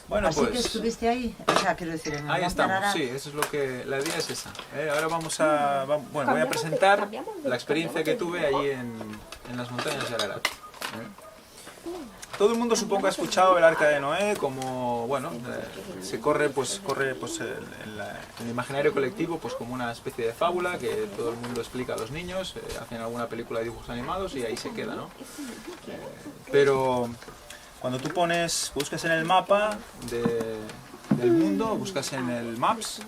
Bueno, Así pues que estuviste ahí, o sea, quiero decir, en el ahí Monte estamos, Ararat. sí, eso es lo que, la idea es esa. Ahora bueno, voy a presentar la experiencia que tuve allí en las montañas de Ararat. Todo el mundo supongo que ha escuchado el Arca de Noé como, bueno, se corre en el imaginario colectivo pues como una especie de fábula que todo el mundo explica a los niños, hacen alguna película de dibujos animados y ahí se queda, ¿no? Pero cuando tú buscas en el mapa del mundo, buscas en el Maps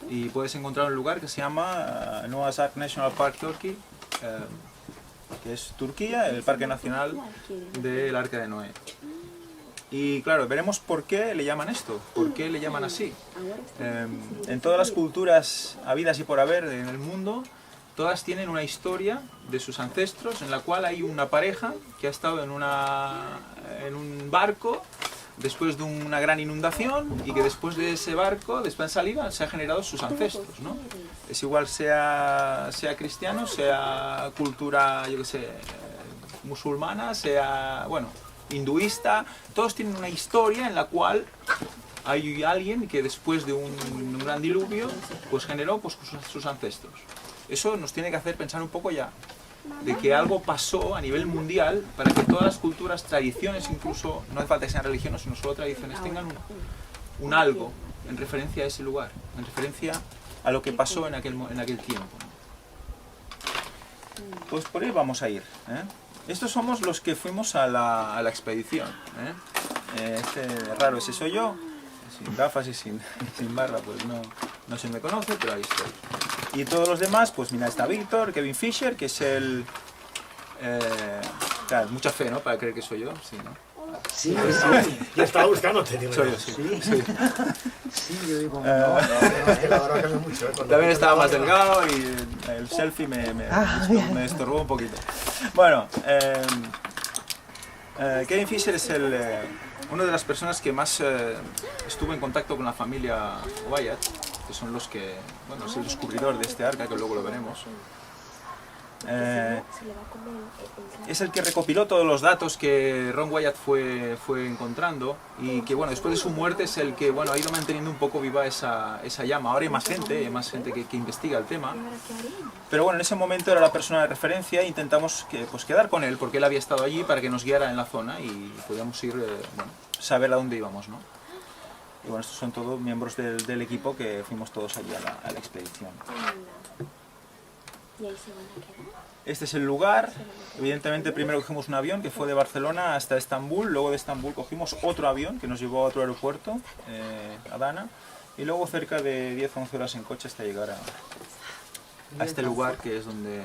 y puedes encontrar un lugar que se llama Noah's Ark National Park Turkey, que es Turquía, el Parque Nacional del Arca de Noé. Y claro, veremos por qué le llaman esto, por qué le llaman así. En todas las culturas habidas y por haber en el mundo, todas tienen una historia de sus ancestros en la cual hay una pareja que ha estado en un barco después de una gran inundación y que después de ese barco, después de salida, se han generado sus ancestros, ¿no? Es igual sea cristiano, sea cultura, yo qué sé, musulmana, sea, bueno, hinduista, todos tienen una historia en la cual hay alguien que después de un gran diluvio, pues generó pues, sus ancestros. Eso nos tiene que hacer pensar un poco ya de que algo pasó a nivel mundial para que todas las culturas, tradiciones incluso, no hace falta que sean religiones, sino solo tradiciones, tengan un algo en referencia a ese lugar, en referencia a lo que pasó en aquel tiempo. Pues por ahí vamos a ir. Estos somos los que fuimos a la expedición. Este raro ese soy yo, sin gafas y sin barba, pues no se me conoce, pero ahí estoy. Y todos los demás, pues mira, está Víctor, Kevin Fisher, que es el... claro, mucha fe, ¿no? Para creer que soy yo, sí, ¿no? Sí, Ya estaba buscándote, digo. Soy yo, sí. sí, yo digo, no. Es que la verdad cambia mucho, También estaba más delgado y el selfie me estorbó un poquito. Bueno, Kevin Fisher es una de las personas que más estuvo en contacto con la familia Wyatt, que son los que, bueno, es el descubridor de este arca, que luego lo veremos. Es el que recopiló todos los datos que Ron Wyatt fue encontrando y que, bueno, después de su muerte es el que, bueno, ha ido manteniendo un poco viva esa llama. Ahora hay más gente que investiga el tema, pero bueno, en ese momento era la persona de referencia e intentamos quedar con él porque él había estado allí para que nos guiara en la zona y podíamos ir, bueno, saber a dónde íbamos, ¿no? Y bueno, estos son todos miembros del equipo que fuimos todos allí a la expedición. ¿Y ahí se van a quedar? Este es el lugar. Evidentemente primero cogimos un avión que fue de Barcelona hasta Estambul, luego de Estambul cogimos otro avión que nos llevó a otro aeropuerto, Adana, y luego cerca de 10 o 11 horas en coche hasta llegar a este lugar que es donde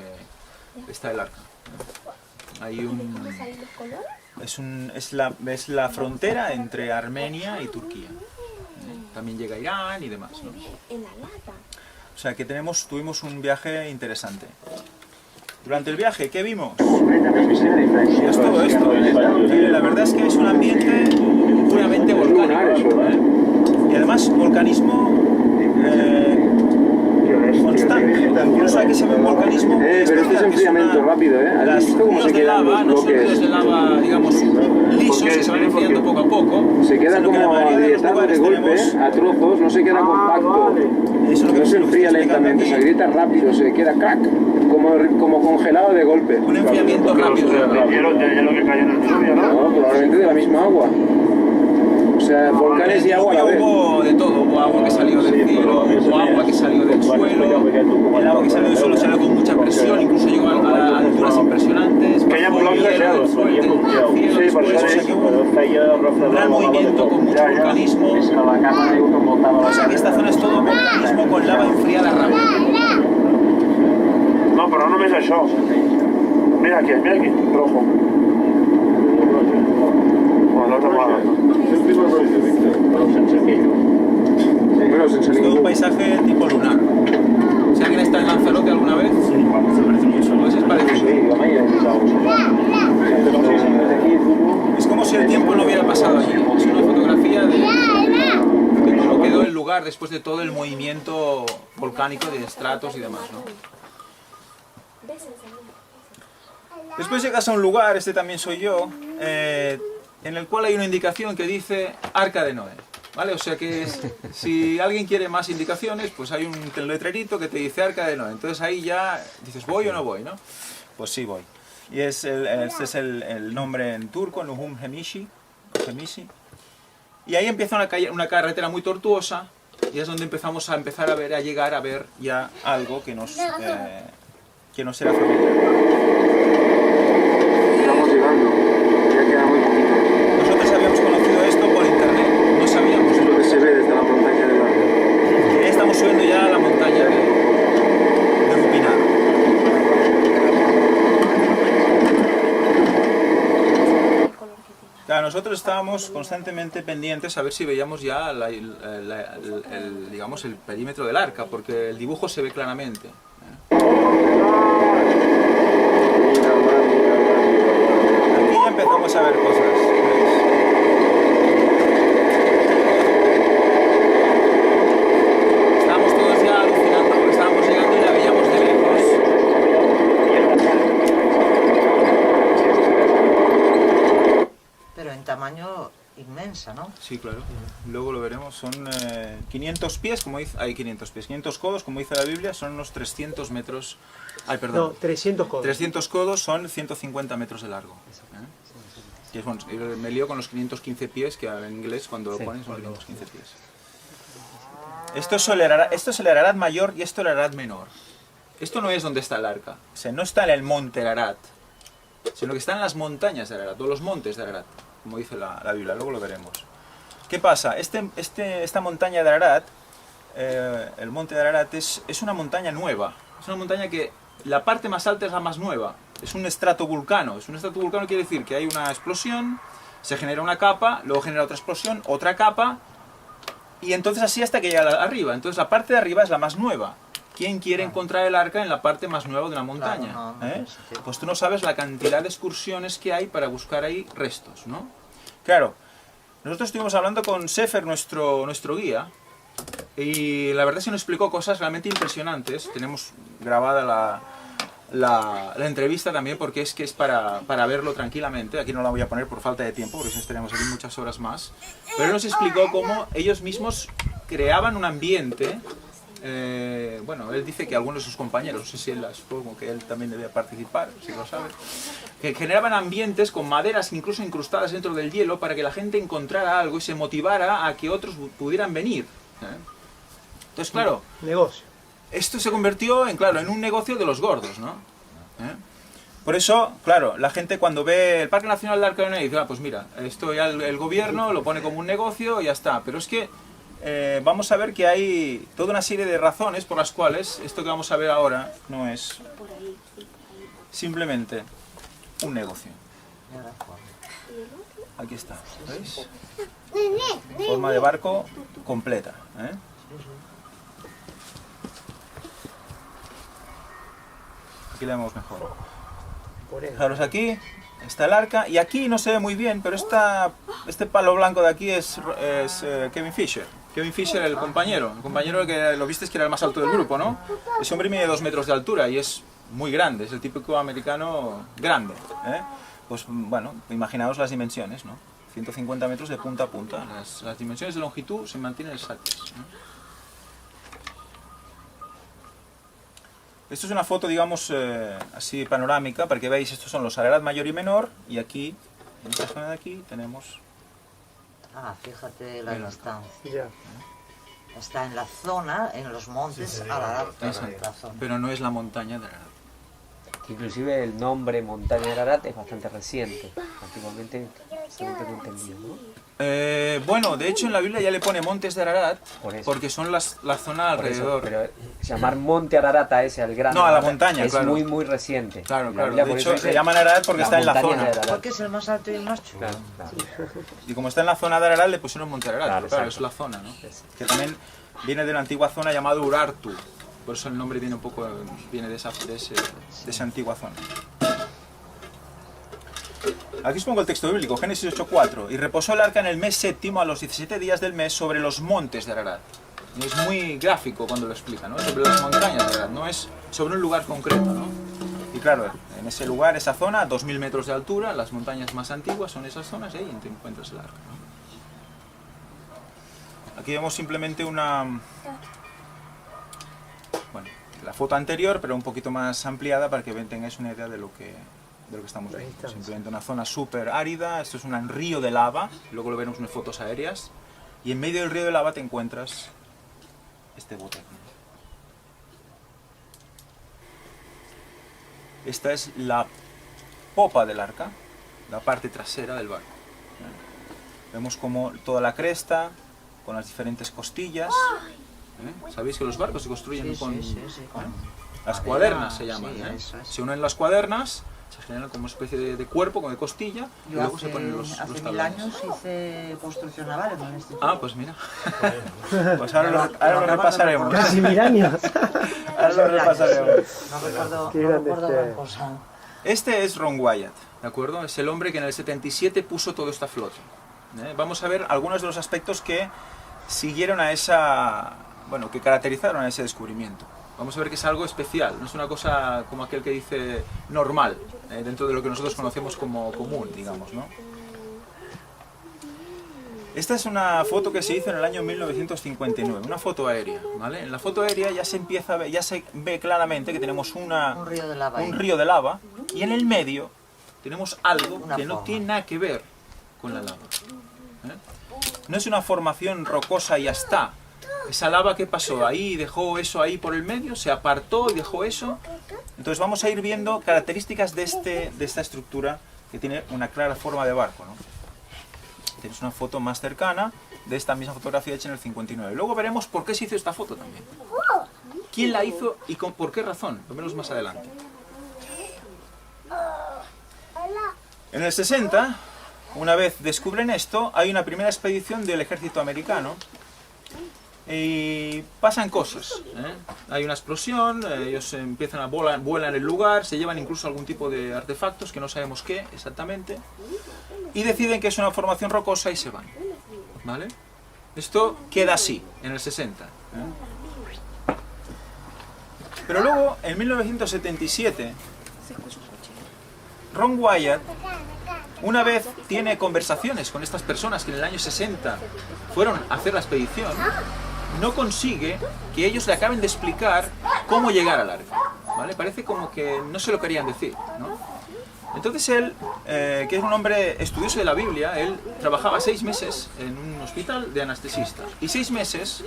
está el arca. Hay es la frontera entre Armenia y Turquía. También llega Irán y demás, ¿no? En la lata. O sea que tuvimos un viaje interesante. Durante el viaje, ¿qué vimos? Es todo esto. La verdad es que es un ambiente puramente volcánico. Y además volcanismo constante. Incluso aquí se ve un volcanismo pero este es enfriamiento rápido, ¿Has visto cómo se quedan los no son bloques? ríos de lava, digamos, lisos que se van enfriando poco a poco. Se queda sino que como la mayoría de los agrietado de lugares golpe, tenemos- a trozos, no se queda compacto. Eso es lo que No se estoy enfría explicando lentamente, se aquí. agrieta rápido, se queda crack, como congelado de golpe. Un enfriamiento rápido. Hielo que cayó en el diluvio, ¿no? No, probablemente de la misma agua. O sea, volcanes y agua a la vez. Hubo de todo, hubo agua que salió del cielo, hubo agua que salió del suelo, el agua que salió del suelo salió con mucha presión, incluso llegó a alturas impresionantes, Que haya bajó el bloques, hielo del suelo, del cielo, Sí, después, por o sea eso que hubo un gran movimiento con mucho volcanismo. O sea que esta zona es todo volcanismo con lava enfriada rápido. No, però no només això. Mira aquí, rojo. Bueno, l'altre vegada. Bueno, sense Es todo un ningú. paisaje tipo lunar. Si alguien está en Lanzarote alguna vez, pues es parecido. Es como si el tiempo no hubiera pasado allí. Es una fotografía de cómo quedó el lugar después de todo el movimiento volcánico de estratos y demás, ¿no? Después llegas a un lugar, este también soy yo, en el cual hay una indicación que dice Arca de Noé. ¿Vale? O sea que si alguien quiere más indicaciones, pues hay un letrerito que te dice Arca de Noé. Entonces ahí ya dices, ¿voy o no voy? ¿No? Pues sí voy. Y este es el nombre en turco, Nuhum Hemishi. Y ahí empieza una carretera muy tortuosa, y es donde empezamos a llegar a ver ya algo que nos era familiar. Estamos llegando. Ya queda muy poquito. Nosotros habíamos conocido esto por internet, no sabíamos Es lo que se ve desde la montaña del Arca. que estamos subiendo ya a la montaña de Rupinar. El color que tiene. Claro, nosotros estábamos constantemente pendientes a ver si veíamos ya digamos, el perímetro del arca, porque el dibujo se ve claramente. Aquí ya empezamos a ver cosas. ¿Veis? Estábamos todos ya alucinando porque estábamos llegando y la veíamos de lejos. Pero en tamaño inmensa, ¿no? Sí, claro. Luego lo veremos. Son 500 pies, como dice... Hay 500 pies. 500 codos, como dice la Biblia, son unos 300 metros... Ay, No, perdón. 300 codos. 300 codos son 150 metros de largo. Y es, bueno, me lío con los 515 pies, que en inglés cuando lo ponen son 515 pies. Esto es el Ararat mayor y esto es el Ararat menor. Esto no es donde está el arca. O sea, no está en el monte Ararat, sino que está en las montañas de Ararat, o los montes de Ararat, como dice la Biblia. Luego lo veremos. ¿Qué pasa? Esta montaña de Ararat, el monte de Ararat, es una montaña nueva. Es una montaña que la parte más alta es la más nueva. Es un estratovulcano. Un estratovulcano quiere decir que hay una explosión, se genera una capa, luego genera otra explosión, otra capa, y entonces así hasta que llega arriba. Entonces la parte de arriba es la más nueva. ¿Quién quiere encontrar el arca en la parte más nueva de una montaña? Claro, no, ¿Eh? sí. Pues tú no sabes la cantidad de excursiones que hay para buscar ahí restos, ¿no? Claro, nosotros estuvimos hablando con Sefer, nuestro guía, y la verdad es que nos explicó cosas realmente impresionantes. Tenemos grabada la entrevista también, porque es para verlo tranquilamente. Aquí no la voy a poner por falta de tiempo, porque si no estaríamos aquí muchas horas más. Pero él nos explicó cómo ellos mismos creaban un ambiente. Bueno, él dice que algunos de sus compañeros, no sé si él, supongo que él también debía participar, si lo sabe, que generaban ambientes con maderas incluso incrustadas dentro del hielo para que la gente encontrara algo y se motivara a que otros pudieran venir. Entonces, claro, Negocio. esto se convirtió en un negocio de los gordos, ¿no? Por eso, claro, la gente cuando ve el Parque Nacional de Arca de Noé dice, ah, pues mira, esto ya el gobierno lo pone como un negocio y ya está. Pero es que vamos a ver que hay toda una serie de razones por las cuales esto que vamos a ver ahora no es Por ahí, sí, por ahí. simplemente un negocio. Ya da forma. Aquí está, ¿veis? Forma de barco completa, ¿eh? Aquí la vemos mejor. Por eso. Fijaros, aquí está el arca y aquí no se ve muy bien, pero este palo blanco de aquí es Kevin Fisher. Kevin Fisher, el compañero que lo visteis que era el más alto del grupo, ¿no? Ese hombre mide 2 metros de altura y es muy grande, es el típico americano grande, ¿eh? Pues bueno, imaginaos las dimensiones, ¿no? 150 metros de punta a punta, las dimensiones de longitud se mantienen exactas, ¿no? Esto es una foto, digamos, así panorámica, para que veáis, estos son los Ararat mayor y menor, y aquí, en esta zona de aquí, tenemos... Ah, fíjate la Mira. distancia. Ya. Está en la zona, en los montes, Ararat, Exacto. la zona. Pero no es la montaña de Ararat. Inclusive el nombre montaña de Ararat es bastante reciente. Antiguamente, según tengo entendido, ¿no? Bueno, de hecho en la Biblia ya le pone montes de Ararat, Por eso. porque son la zona Por eso, alrededor. pero llamar monte Ararat a ese, al grande, No, a la Ararat, montaña, es claro. muy, muy reciente. Claro, La claro. Biblia De por hecho eso dice se llaman Ararat porque las está en la montañas zona. de Ararat. Porque es el más alto y el más chulo. Claro. Claro. Y como está en la zona de Ararat, le pusieron monte Ararat. Claro, Claro, exacto. es la zona, ¿no? Es- Que también viene de la antigua zona llamada Urartu. Por eso el nombre viene un poco de esa antigua zona. Aquí os pongo el texto bíblico, Génesis 8:4. Y reposó el arca en el mes séptimo a los 17 días del mes sobre los montes de Ararat. Y es muy gráfico cuando lo explica, ¿no? Sobre las montañas de Ararat, no es sobre un lugar concreto, ¿no? Y claro, en ese lugar, esa zona, a 2000 metros de altura, las montañas más antiguas son esas zonas y ahí te encuentras el arca, ¿no? Aquí vemos simplemente una... Bueno, la foto anterior, pero un poquito más ampliada para que tengáis una idea de lo que estamos viendo. Simplemente una zona súper árida, esto es un río de lava, luego lo veremos en unas fotos aéreas, y en medio del río de lava te encuentras este bote aquí. Esta es la popa del arca, la parte trasera del barco. Vemos como toda la cresta, con las diferentes costillas. Sabéis que los barcos se construyen con las cuadernas, se llaman. Se unen las cuadernas, se generan como una especie de cuerpo, como de costilla, y luego se ponen los hace 1000 tablones. años hice construcción naval en el instituto. Ah, pues mira. Pues ahora lo repasaremos. Casi 1000 años. Ahora lo repasaremos. No recuerdo, Qué no grande recuerdo este. gran cosa. Este es Ron Wyatt, ¿de acuerdo? Es el hombre que en el 77 puso toda esta flota. Vamos a ver algunos de los aspectos que siguieron a esa... Bueno, que caracterizaron a ese descubrimiento. Vamos a ver que es algo especial, no es una cosa como aquel que dice normal, dentro de lo que nosotros conocemos como común, digamos, ¿no? Esta es una foto que se hizo en el año 1959, una foto aérea, ¿vale? En la foto aérea ya se empieza a ver, ya se ve claramente que tenemos Un río de lava. un río de lava y en el medio tenemos algo Una que no forma. tiene nada que ver con la lava. No es una formación rocosa y ya está. Esa lava que pasó ahí, dejó eso ahí por el medio, se apartó y dejó eso. Entonces vamos a ir viendo características de esta estructura que tiene una clara forma de barco, ¿no? Tienes una foto más cercana de esta misma fotografía hecha en el 59. Luego veremos por qué se hizo esta foto también. ¿Quién la hizo y por qué razón? Lo veremos más adelante. En el 60, una vez descubren esto, hay una primera expedición del ejército americano y pasan cosas, ¿eh? Hay una explosión, ellos empiezan a vuelan el lugar, se llevan incluso algún tipo de artefactos que no sabemos qué exactamente y deciden que es una formación rocosa y se van, ¿vale? Esto queda así en el 60, ¿eh? Pero luego en 1977 Ron Wyatt una vez tiene conversaciones con estas personas que en el año 60 fueron a hacer la expedición, no consigue que ellos le acaben de explicar cómo llegar al arca, ¿vale? Parece como que no se lo querían decir, ¿no? Entonces él, que es un hombre estudioso de la Biblia, él trabajaba 6 meses en un hospital de anestesista y 6 meses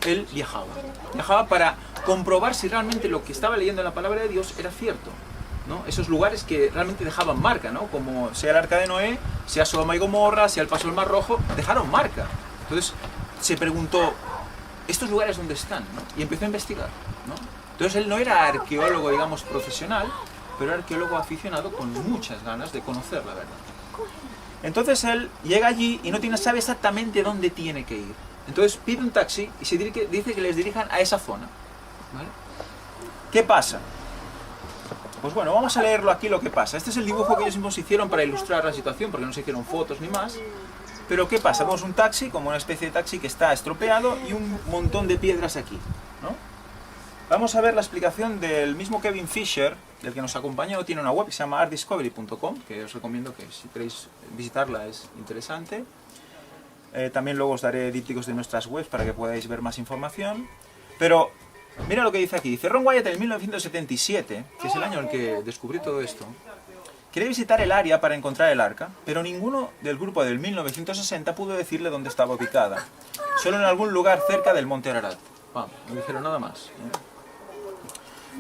él viajaba para comprobar si realmente lo que estaba leyendo en la palabra de Dios era cierto, ¿no? Esos lugares que realmente dejaban marca, ¿no? Como sea el arca de Noé, sea Sodoma y Gomorra, sea el paso del Mar Rojo, dejaron marca. Entonces se preguntó, ¿estos lugares dónde están? ¿No? Y empezó a investigar, ¿no? Entonces él no era arqueólogo, digamos, profesional, pero era arqueólogo aficionado con muchas ganas de conocer la verdad. Entonces él llega allí y no sabe exactamente dónde tiene que ir. Entonces pide un taxi y dice que les dirijan a esa zona, ¿vale? ¿Qué pasa? Pues bueno, vamos a leerlo aquí lo que pasa. Este es el dibujo que ellos mismos hicieron para ilustrar la situación, porque no se hicieron fotos ni más. Pero ¿qué pasa? Vemos un taxi, como una especie de taxi que está estropeado y un montón de piedras aquí, ¿no? Vamos a ver la explicación del mismo Kevin Fisher, del que nos acompañó. Tiene una web que se llama artdiscovery.com, que os recomiendo que si queréis visitarla es interesante. También luego os daré dípticos de nuestras webs para que podáis ver más información. Pero mira lo que dice aquí. Dice Ron Wyatt en 1977, que es el año en el que descubrió todo esto, quería visitar el área para encontrar el arca, pero ninguno del grupo del 1960 pudo decirle dónde estaba ubicada. Solo en algún lugar cerca del monte Ararat. Vamos, no dijeron nada más, ¿eh?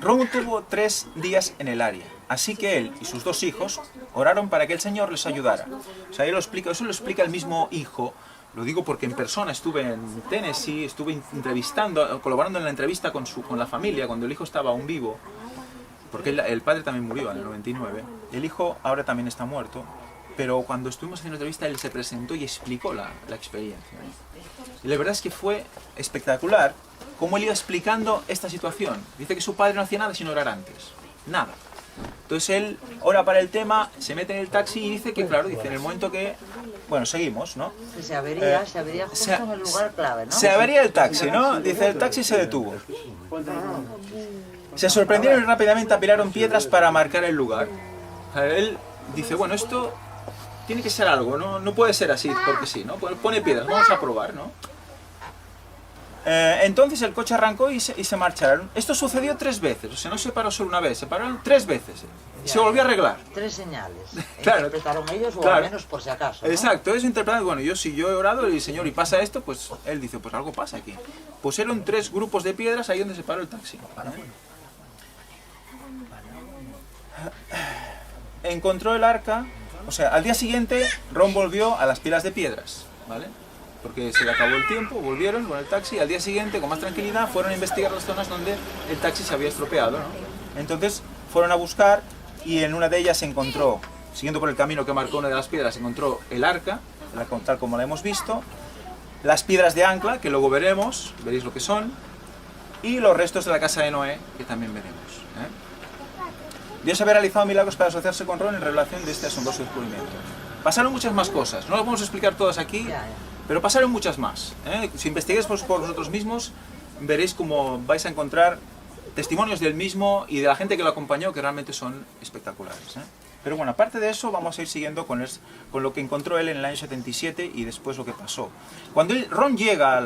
Ron tuvo 3 días en el área, así que él y sus 2 hijos oraron para que el Señor les ayudara. O sea, eso lo explica el mismo hijo. Lo digo porque en persona estuve en Tennessee, estuve colaborando en la entrevista con la familia cuando el hijo estaba aún vivo, porque el padre también murió en el 99, el hijo ahora también está muerto, pero cuando estuvimos haciendo la entrevista él se presentó y explicó la experiencia. Y la verdad es que fue espectacular cómo él iba explicando esta situación. Dice que su padre no hacía nada sin orar antes, nada. Entonces él ora para el tema, se mete en el taxi y dice que, claro, dice en el momento que... Bueno, seguimos, ¿no? Que se avería justo en el lugar clave, ¿no? Se avería el taxi, ¿no? Dice, el taxi se detuvo. Se sorprendieron y rápidamente apilaron piedras para marcar el lugar. O sea, él dice, bueno, esto tiene que ser algo, no puede ser así porque sí, ¿no? Pone piedras, vamos a probar, ¿no? Entonces el coche arrancó y se marcharon. Esto sucedió 3 veces, o sea, no se paró solo una vez, se pararon 3 veces. Y se volvió a arreglar. 3 señales. Claro. Interpretaron ellos o Claro. al menos por si acaso, ¿no? Exacto, eso interpretado, bueno, si yo he orado y Señor y pasa esto, pues él dice, pues algo pasa aquí. Pusieron 3 grupos de piedras ahí donde se paró el taxi. Encontró el arca, o sea, al día siguiente Ron volvió a las pilas de piedras, ¿vale? Porque se le acabó el tiempo, volvieron con el taxi y al día siguiente, con más tranquilidad, fueron a investigar las zonas donde el taxi se había estropeado, ¿no? Entonces fueron a buscar y en una de ellas se encontró, siguiendo por el camino que marcó una de las piedras, se encontró el arca, tal como la hemos visto, las piedras de ancla, que luego veremos, veréis lo que son, y los restos de la casa de Noé, que también veremos. Dios había realizado milagros para asociarse con Ron en relación de este asombroso descubrimiento. Pasaron muchas más cosas, no las vamos a explicar todas aquí, pero pasaron muchas más. Si investiguéis por vosotros mismos, veréis cómo vais a encontrar testimonios del mismo y de la gente que lo acompañó que realmente son espectaculares. Pero bueno, aparte de eso, vamos a ir siguiendo con lo que encontró él en el año 77 y después lo que pasó. Cuando Ron llega a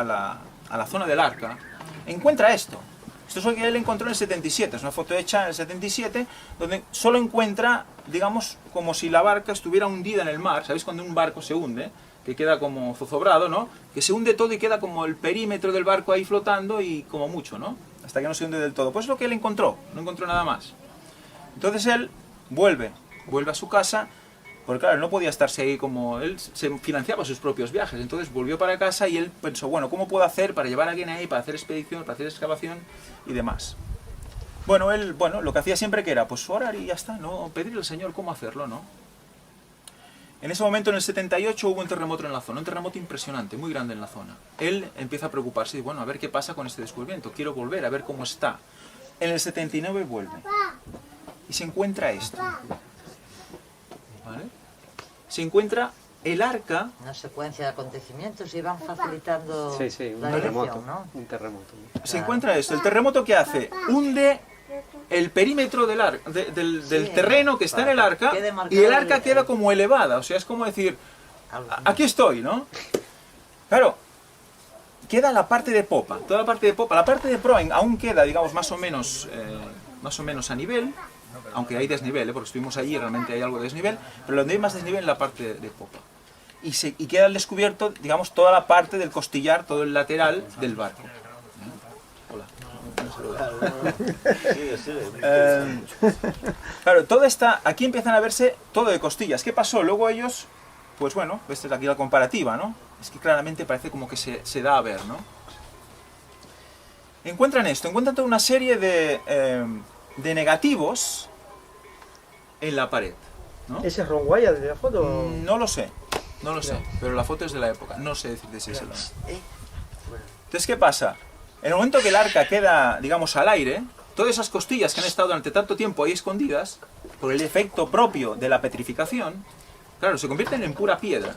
la zona del arca, encuentra esto. Esto es lo que él encontró en el 77, es una foto hecha en el 77, donde solo encuentra, digamos, como si la barca estuviera hundida en el mar. ¿Sabéis cuando un barco se hunde? Que queda como zozobrado, ¿no? Que se hunde todo y queda como el perímetro del barco ahí flotando y como mucho, ¿no? Hasta que no se hunde del todo. Pues es lo que él encontró, no encontró nada más. Entonces él vuelve a su casa, porque claro, no podía estarse ahí como... Él se financiaba sus propios viajes, entonces volvió para casa y él pensó, bueno, ¿cómo puedo hacer para llevar a alguien ahí, para hacer expedición, para hacer excavación y demás? Bueno, él, lo que hacía siempre que era, pues orar y ya está, ¿no? Pedirle al Señor cómo hacerlo, ¿no? En ese momento, en el 78, hubo un terremoto en la zona, un terremoto impresionante, muy grande en la zona. Él empieza a preocuparse y bueno, a ver qué pasa con este descubrimiento, quiero volver a ver cómo está. En el 79 vuelve y se encuentra esto. ¿Vale? Se encuentra el arca. Una secuencia de acontecimientos y van facilitando un la terremoto, dirección, ¿no? un terremoto. Se encuentra esto. El terremoto que hace hunde el perímetro del terreno que está en el arca y el arca queda como elevada. O sea, es como decir, aquí estoy, ¿no? Claro, queda la parte de popa, toda la parte de popa. La parte de proa aún queda, digamos, más o menos a nivel. Aunque hay desnivel, porque estuvimos allí y realmente hay algo de desnivel, pero donde hay más desnivel es la parte de popa. Y queda al descubierto, digamos, toda la parte del costillar, todo el lateral del barco. Hola. Claro, aquí empiezan a verse todo de costillas. ¿Qué pasó? Luego ellos, pues bueno, esta es aquí la comparativa, ¿no? Es que claramente parece como que se da a ver, ¿no? Encuentran toda una serie de negativos en la pared, ¿no? ¿Ese es Ron Wyatt de la foto? No lo sé, pero la foto es de la época, no sé decirte si es el mismo. Entonces, ¿qué pasa? En el momento que el arca queda, digamos, al aire, todas esas costillas que han estado durante tanto tiempo ahí escondidas, por el efecto propio de la petrificación, claro, se convierten en pura piedra,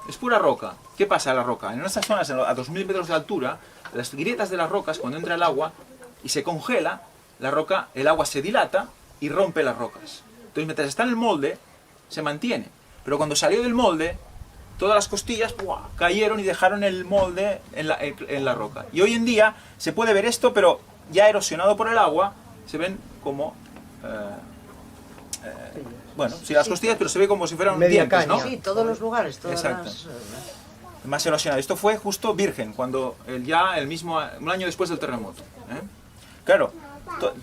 es pura roca. ¿Qué pasa a la roca? En esas zonas a 2000 metros de altura, las grietas de las rocas, cuando entra el agua y se congela, el agua se dilata y rompe las rocas. Entonces, mientras está en el molde, se mantiene. Pero cuando salió del molde, todas las costillas cayeron y dejaron el molde en la roca. Y hoy en día se puede ver esto, pero ya erosionado por el agua, se ven como... sí, las costillas, pero se ve como si fueran dientes, ¿no? Sí, todos los lugares, todas Exacto. las... Más erosionado. Esto fue justo virgen, cuando un año después del terremoto. Claro,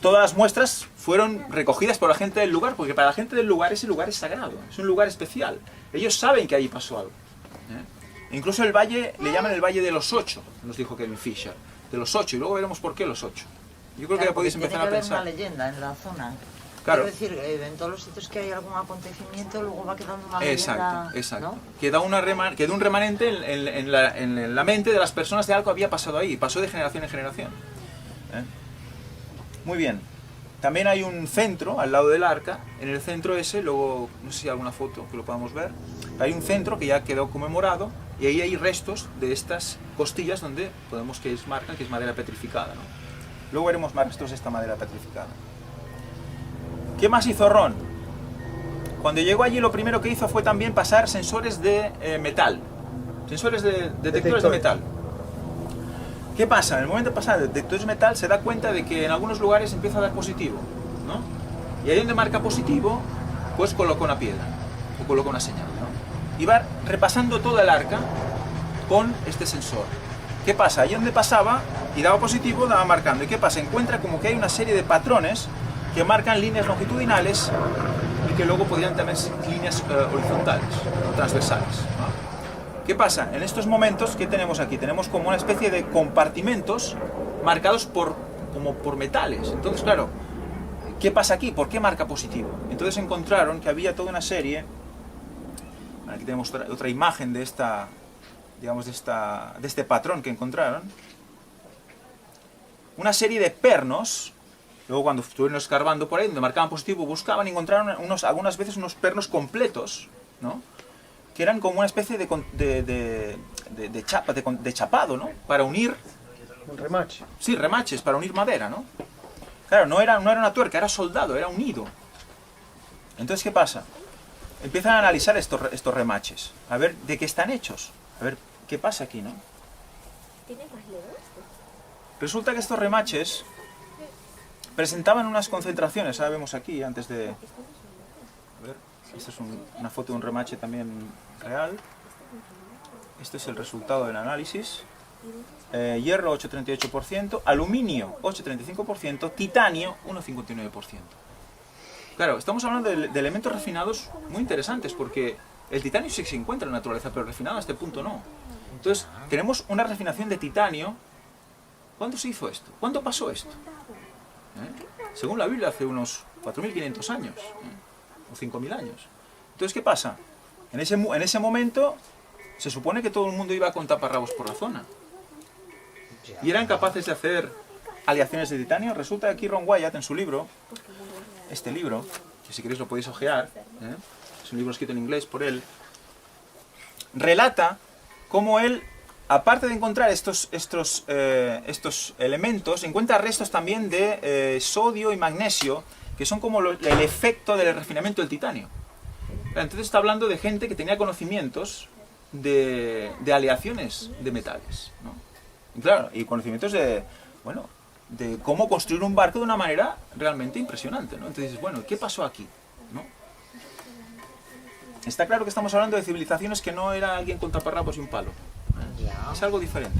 todas las muestras fueron recogidas por la gente del lugar, porque para la gente del lugar ese lugar es sagrado, es un lugar especial. Ellos saben que allí pasó algo. Incluso el valle, le llaman el Valle de los 8, nos dijo Kevin Fisher, de los 8, y luego veremos por qué los 8. Yo creo que ya podéis empezar a pensar. Tiene que haber una leyenda en la zona. Claro. Quiero decir, en todos los sitios que hay algún acontecimiento, luego va quedando una leyenda. Exacto. ¿No? Queda un remanente en la mente de las personas de algo que había pasado ahí, pasó de generación en generación. Muy bien. También hay un centro al lado del arca. En el centro ese, luego, no sé si hay alguna foto que lo podamos ver, hay un centro que ya quedó conmemorado y ahí hay restos de estas costillas donde podemos que marcan que es madera petrificada, ¿no? Luego veremos más restos de esta madera petrificada. ¿Qué más hizo Ron? Cuando llegó allí lo primero que hizo fue también pasar sensores de metal. Sensores de detectores de metal. ¿Qué pasa? En el momento de pasar detectores de metal se da cuenta de que en algunos lugares empieza a dar positivo, ¿no? Y ahí donde marca positivo, pues coloca una piedra o coloca una señal, ¿no? Y va repasando toda el arca con este sensor. ¿Qué pasa? Ahí donde pasaba y daba positivo, daba marcando. ¿Y qué pasa? Encuentra como que hay una serie de patrones que marcan líneas longitudinales y que luego podrían tener líneas horizontales o transversales, ¿no? ¿Qué pasa? En estos momentos, ¿qué tenemos aquí? Tenemos como una especie de compartimentos marcados como por metales. Entonces, claro, ¿qué pasa aquí? ¿Por qué marca positivo? Entonces encontraron que había toda una serie. Aquí tenemos otra imagen de esta, digamos, de este patrón que encontraron. Una serie de pernos. Luego, cuando estuvieron escarbando por ahí, donde marcaban positivo, buscaban y encontraron algunas veces unos pernos completos, ¿no? Que eran como una especie de chapado, ¿no? Para unir... Un remache. Sí, remaches, para unir madera, ¿no? Claro, no era una tuerca, era soldado, era unido. Entonces, ¿qué pasa? Empiezan a analizar estos remaches, a ver de qué están hechos, a ver qué pasa aquí, ¿no? ¿Tiene más dedos? Resulta que estos remaches presentaban unas concentraciones, ahora vemos aquí, antes de... A ver, esta es una foto de un remache también real. Este es el resultado del análisis. Hierro 8,38%, aluminio 8,35%, titanio 1,59%. Claro, estamos hablando de elementos refinados muy interesantes, porque el titanio sí se encuentra en la naturaleza, pero refinado a este punto no. Entonces, tenemos una refinación de titanio. ¿Cuándo se hizo esto? ¿Cuándo pasó esto? Según la Biblia, hace unos 4.500 años, o 5.000 años. Entonces, ¿qué pasa? En ese momento, se supone que todo el mundo iba con taparrabos por la zona. Y eran capaces de hacer aleaciones de titanio. Resulta que aquí Ron Wyatt, en su libro, este libro, que si queréis lo podéis ojear, es un libro escrito en inglés por él, relata cómo él, aparte de encontrar estos elementos, encuentra restos también de sodio y magnesio, que son como el efecto del refinamiento del titanio. Entonces está hablando de gente que tenía conocimientos de aleaciones de metales, ¿no? Y claro, y conocimientos de cómo construir un barco de una manera realmente impresionante, ¿no? Entonces, bueno, ¿qué pasó aquí? ¿No? Está claro que estamos hablando de civilizaciones que no era alguien con taparrabos y un palo. Es algo diferente.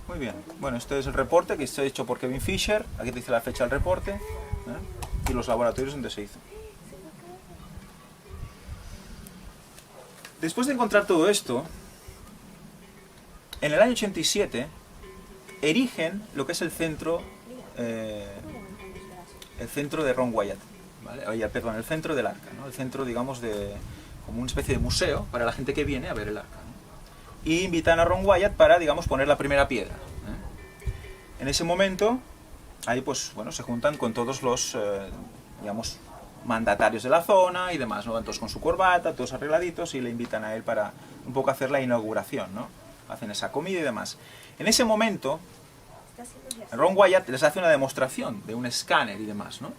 Muy bien. Bueno, este es el reporte que está hecho por Kevin Fisher. Aquí te dice la fecha del reporte, y los laboratorios donde se hizo. Después de encontrar todo esto, en el año 87 erigen lo que es el centro de Ron Wyatt, ¿vale? Perdón, el centro del arca, ¿no? El centro, digamos, como una especie de museo para la gente que viene a ver el arca, ¿no? Y invitan a Ron Wyatt para, digamos, poner la primera piedra, En ese momento, ahí pues, bueno, se juntan con todos los, digamos, mandatarios de la zona y demás, ¿no? Todos con su corbata, todos arregladitos, y le invitan a él para un poco hacer la inauguración, ¿no? Hacen esa comida y demás. En ese momento, Ron Wyatt les hace una demostración de un escáner y demás, ¿no?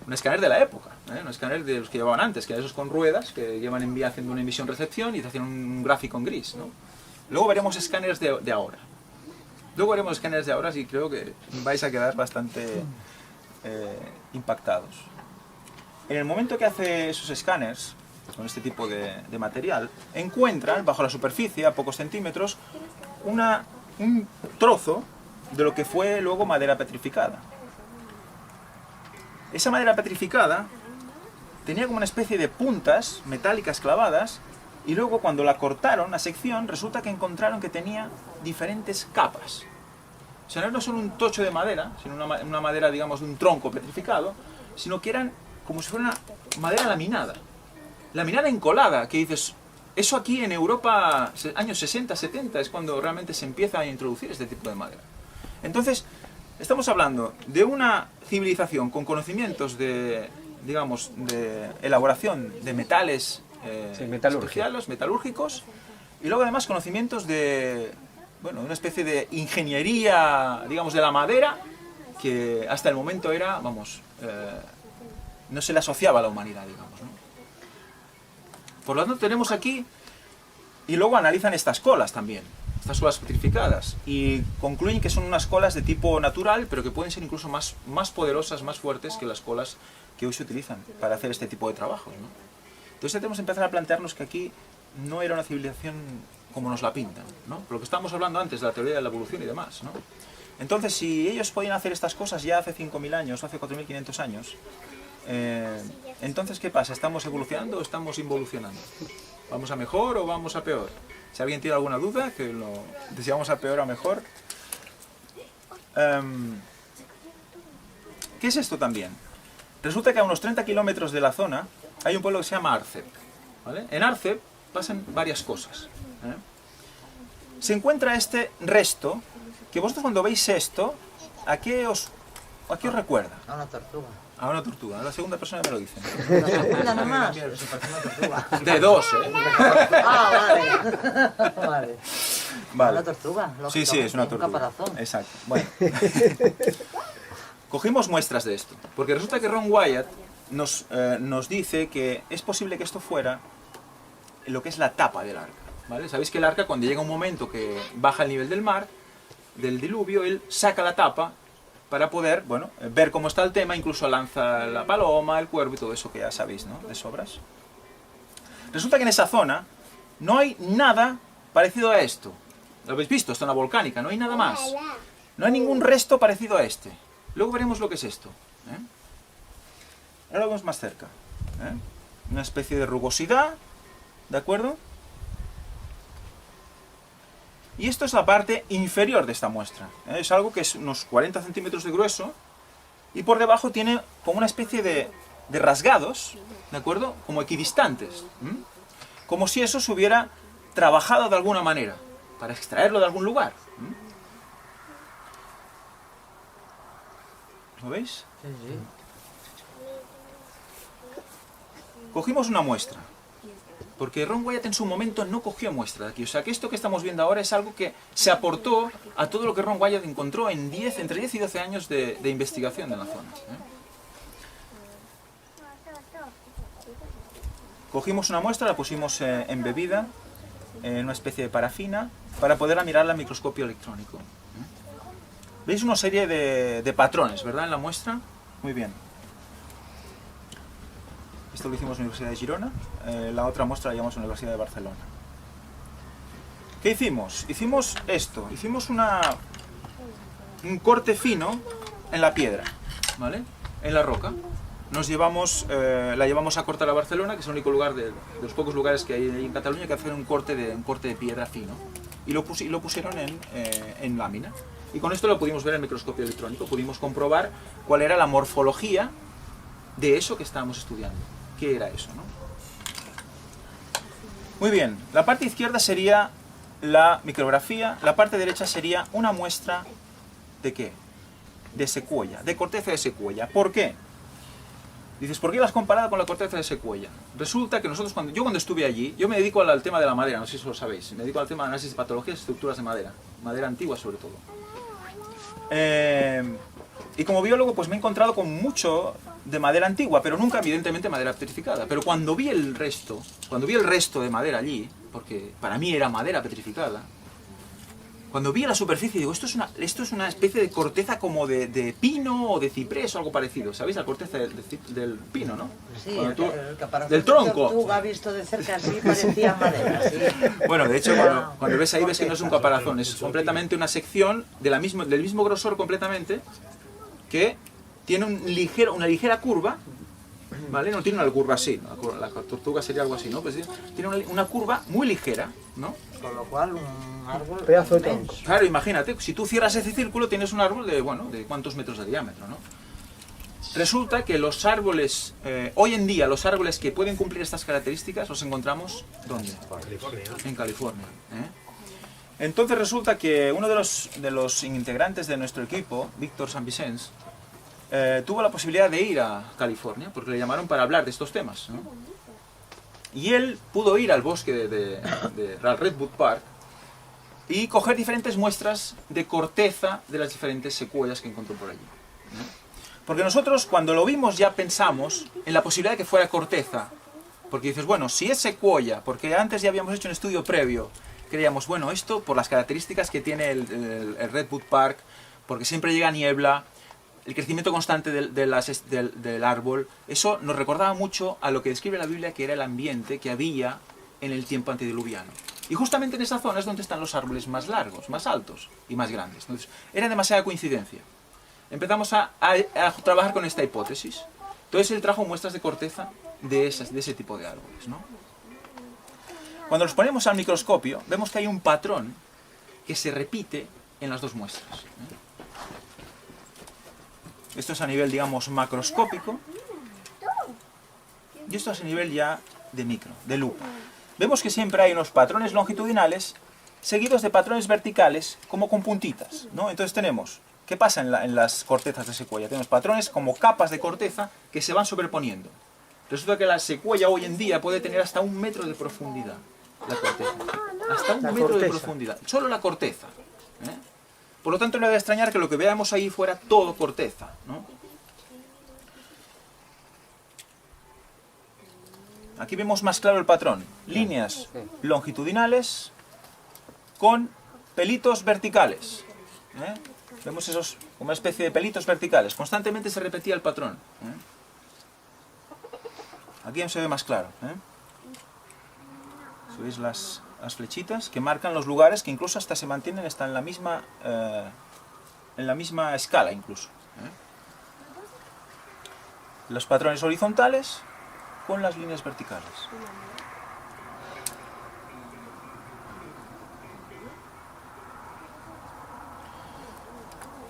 Un escáner de la época, un escáner de los que llevaban antes, que eran esos con ruedas, que llevan haciendo una emisión-recepción y te hacen un gráfico en gris, ¿no? Luego veremos escáneres de ahora. Luego veremos escáneres de ahora y creo que vais a quedar bastante impactados. En el momento que hace esos escáneres, con este tipo de material, encuentran bajo la superficie, a pocos centímetros, un trozo de lo que fue luego madera petrificada. Esa madera petrificada tenía como una especie de puntas metálicas clavadas, y luego cuando la cortaron, la sección, resulta que encontraron que tenía diferentes capas. O sea, no era solo un tocho de madera, sino una madera, digamos, de un tronco petrificado, sino que eran como si fuera una madera laminada. Laminada encolada, que dices, eso aquí en Europa, años 60, 70, es cuando realmente se empieza a introducir este tipo de madera. Entonces, estamos hablando de una civilización con conocimientos de, digamos, de elaboración de metales especiales, metalúrgicos, y luego además conocimientos de bueno, una especie de ingeniería, digamos, de la madera, que hasta el momento era, vamos, no se le asociaba a la humanidad, digamos, ¿no? Por lo tanto, tenemos aquí, y luego analizan estas colas también, estas colas petrificadas, y concluyen que son unas colas de tipo natural, pero que pueden ser incluso más poderosas, más fuertes que las colas que hoy se utilizan para hacer este tipo de trabajos, ¿no? Entonces tenemos que empezar a plantearnos que aquí no era una civilización como nos la pintan, ¿no? Lo que estábamos hablando antes de la teoría de la evolución y demás, ¿no? Entonces, si ellos podían hacer estas cosas ya hace 5.000 años o hace 4.500 años, entonces, ¿qué pasa? ¿Estamos evolucionando o estamos involucionando? ¿Vamos a mejor o vamos a peor? Si alguien tiene alguna duda, que lo si vamos a peor o a mejor. ¿Qué es esto también? Resulta que a unos 30 kilómetros de la zona hay un pueblo que se llama Arcep, ¿vale? En Arcep pasan varias cosas, ¿eh? Se encuentra este resto, que vosotros cuando veis esto, ¿a qué os recuerda? A una tortuga. A una tortuga, a la segunda persona me lo dicen. Una tortuga nomás. De dos, ¿eh? Ah, vale. Vale. Una tortuga, Sí, sí, es una lógicamente, tortuga. un caparazón. Exacto. Bueno. Cogimos muestras de esto, porque resulta que Ron Wyatt nos dice que es posible que esto fuera lo que es la tapa del arca, ¿vale? Sabéis que el arca, cuando llega un momento que baja el nivel del mar, del diluvio, él saca la tapa para poder, bueno, ver cómo está el tema, incluso lanza la paloma, el cuervo y todo eso que ya sabéis, ¿no? De sobras. Resulta que en esa zona no hay nada parecido a esto. Lo habéis visto, es zona volcánica, no hay nada más. No hay ningún resto parecido a este. Luego veremos lo que es esto, ¿eh? Ahora lo vemos más cerca, ¿eh? Una especie de rugosidad, ¿de acuerdo? Y esto es la parte inferior de esta muestra, ¿eh? Es algo que es unos 40 centímetros de grueso y por debajo tiene como una especie de rasgados, ¿de acuerdo? Como equidistantes, ¿m? Como si eso se hubiera trabajado de alguna manera para extraerlo de algún lugar, ¿m? ¿Lo veis? Sí, sí. Cogimos una muestra, porque Ron Wyatt en su momento no cogió muestra de aquí. O sea que esto que estamos viendo ahora es algo que se aportó a todo lo que Ron Wyatt encontró en entre 10 y 12 años de investigación en la zona, ¿eh? Cogimos una muestra, la pusimos embebida en una especie de parafina para poderla mirar al microscopio electrónico, ¿eh? ¿Veis una serie de patrones, verdad, en la muestra? Muy bien. Esto lo hicimos en la Universidad de Girona, la otra muestra la llevamos en la Universidad de Barcelona. ¿Qué hicimos? Hicimos esto, hicimos un corte fino en la piedra, ¿vale? En la roca. La llevamos a cortar a Barcelona, que es el único lugar de los pocos lugares que hay en Cataluña que hacen un corte de piedra fino. Y lo pusieron en lámina. Y con esto lo pudimos ver en el microscopio electrónico, pudimos comprobar cuál era la morfología de eso que estábamos estudiando. ¿Qué era eso, no? Muy bien, la parte izquierda sería la micrografía, la parte derecha sería una muestra ¿de qué? De secuoya, de corteza de secuoya. ¿Por qué? Dices, ¿por qué la has comparado con la corteza de secuoya? Resulta que nosotros, cuando estuve allí, yo me dedico al tema de la madera, no sé si lo sabéis, me dedico al tema de análisis de patologías y estructuras de madera antigua sobre todo. Y como biólogo pues me he encontrado con mucho de madera antigua, pero nunca evidentemente madera petrificada. Pero cuando vi el resto de madera allí, porque para mí era madera petrificada, cuando vi la superficie digo, esto es una especie de corteza como de pino o de ciprés o algo parecido. ¿Sabéis? La corteza del pino, ¿no? Sí, el caparazón del tronco. de tortuga visto de cerca así parecía madera, sí. Bueno, de hecho, cuando ves ahí ves que no es un caparazón, es completamente una sección del mismo grosor completamente, que tiene una ligera curva, ¿vale? No tiene una curva así, la tortuga sería algo así, ¿no? Pues tiene una curva muy ligera, ¿no? Con lo cual un árbol Pedazo de tronco. Claro, imagínate, si tú cierras ese círculo tienes un árbol de cuántos metros de diámetro, ¿no? Resulta que los árboles, hoy en día los árboles que pueden cumplir estas características los encontramos, ¿dónde? En California, ¿eh? Entonces resulta que uno de los integrantes de nuestro equipo, Víctor San Vicens, tuvo la posibilidad de ir a California, porque le llamaron para hablar de estos temas, ¿no? Y él pudo ir al bosque al Redwood Park y coger diferentes muestras de corteza de las diferentes secuoyas que encontró por allí, ¿no? Porque nosotros cuando lo vimos ya pensamos en la posibilidad de que fuera corteza, porque dices, bueno, si es secuoya, porque antes ya habíamos hecho un estudio previo, creíamos, bueno, esto por las características que tiene el Redwood Park, porque siempre llega niebla, el crecimiento constante del árbol, eso nos recordaba mucho a lo que describe la Biblia, que era el ambiente que había en el tiempo antediluviano. Y justamente en esa zona es donde están los árboles más largos, más altos y más grandes. Entonces, era demasiada coincidencia. Empezamos a trabajar con esta hipótesis. Entonces él trajo muestras de corteza de ese tipo de árboles, ¿no? Cuando los ponemos al microscopio, vemos que hay un patrón que se repite en las dos muestras, ¿eh? Esto es a nivel, digamos, macroscópico, y esto es a nivel ya de micro, de lupa. Vemos que siempre hay unos patrones longitudinales seguidos de patrones verticales como con puntitas, ¿no? Entonces tenemos, ¿qué pasa en las cortezas de secuoya? Tenemos patrones como capas de corteza que se van sobreponiendo. Resulta que la secuoya hoy en día puede tener hasta 1 metro de profundidad, la corteza. Hasta 1 metro de profundidad, solo la corteza, ¿eh? Por lo tanto, no debe extrañar que lo que veamos ahí fuera todo corteza, ¿no? Aquí vemos más claro el patrón. Líneas longitudinales con pelitos verticales, ¿eh? Vemos esos, como una especie de pelitos verticales. Constantemente se repetía el patrón, ¿eh? Aquí se ve más claro, ¿eh? Si veis las flechitas que marcan los lugares que incluso hasta se mantienen hasta en la misma escala incluso, ¿eh? Los patrones horizontales con las líneas verticales.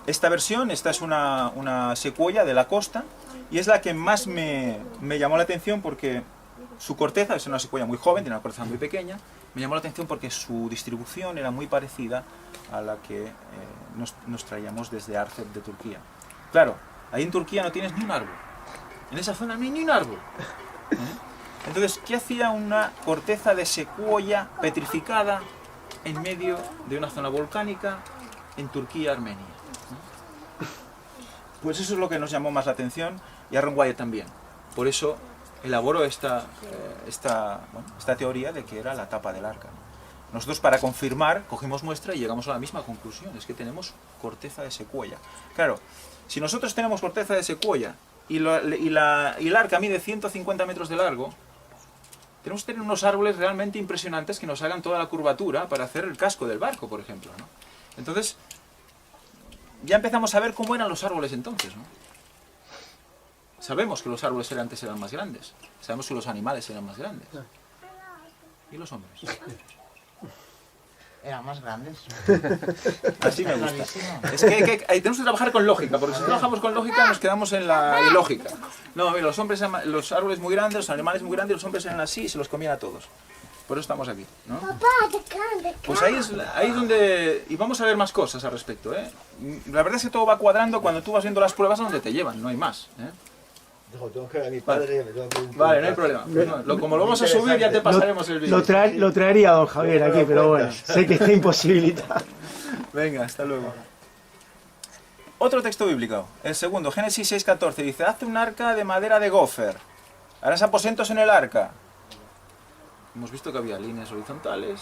Esta versión, esta es una secuoya de la costa y es la que más me llamó la atención porque su corteza, es una secuoya muy joven, tiene una corteza muy pequeña, me llamó la atención porque su distribución era muy parecida a la que nos traíamos desde Arcep de Turquía. Claro, ahí en Turquía no tienes ni un árbol, en esa zona no hay ni un árbol, ¿eh? Entonces, ¿qué hacía una corteza de secuoya petrificada en medio de una zona volcánica en Turquía, Armenia? Pues eso es lo que nos llamó más la atención y a Ron Wyatt también. Por eso elaboró esta teoría de que era la tapa del arca. Nosotros, para confirmar, cogimos muestra y llegamos a la misma conclusión, es que tenemos corteza de secuoya. Claro, si nosotros tenemos corteza de secuoya y el arca mide 150 metros de largo, tenemos que tener unos árboles realmente impresionantes que nos hagan toda la curvatura para hacer el casco del barco, por ejemplo, ¿no? Entonces, ya empezamos a ver cómo eran los árboles entonces, ¿no? Sabemos que los árboles antes eran más grandes, sabemos que los animales eran más grandes. ¿Y los hombres? Eran más grandes. Así me gusta. Es que tenemos que trabajar con lógica, porque si trabajamos con lógica nos quedamos en la ilógica. No, mira, los árboles muy grandes, los animales muy grandes, los hombres eran así y se los comían a todos. Por eso estamos aquí, ¿no? Pues ahí es donde... Y vamos a ver más cosas al respecto, ¿eh? La verdad es que todo va cuadrando cuando tú vas viendo las pruebas a donde te llevan, no hay más, ¿eh? Vale, no hay problema. No, como lo vamos a subir ya te pasaremos el vídeo. Lo traería don Javier aquí, pero bueno, sé que está imposibilitado. Venga, hasta luego. Otro texto bíblico, el segundo, Génesis 6:14, dice: haz un arca de madera de gofer, harás aposentos en el arca. Hemos visto que había líneas horizontales,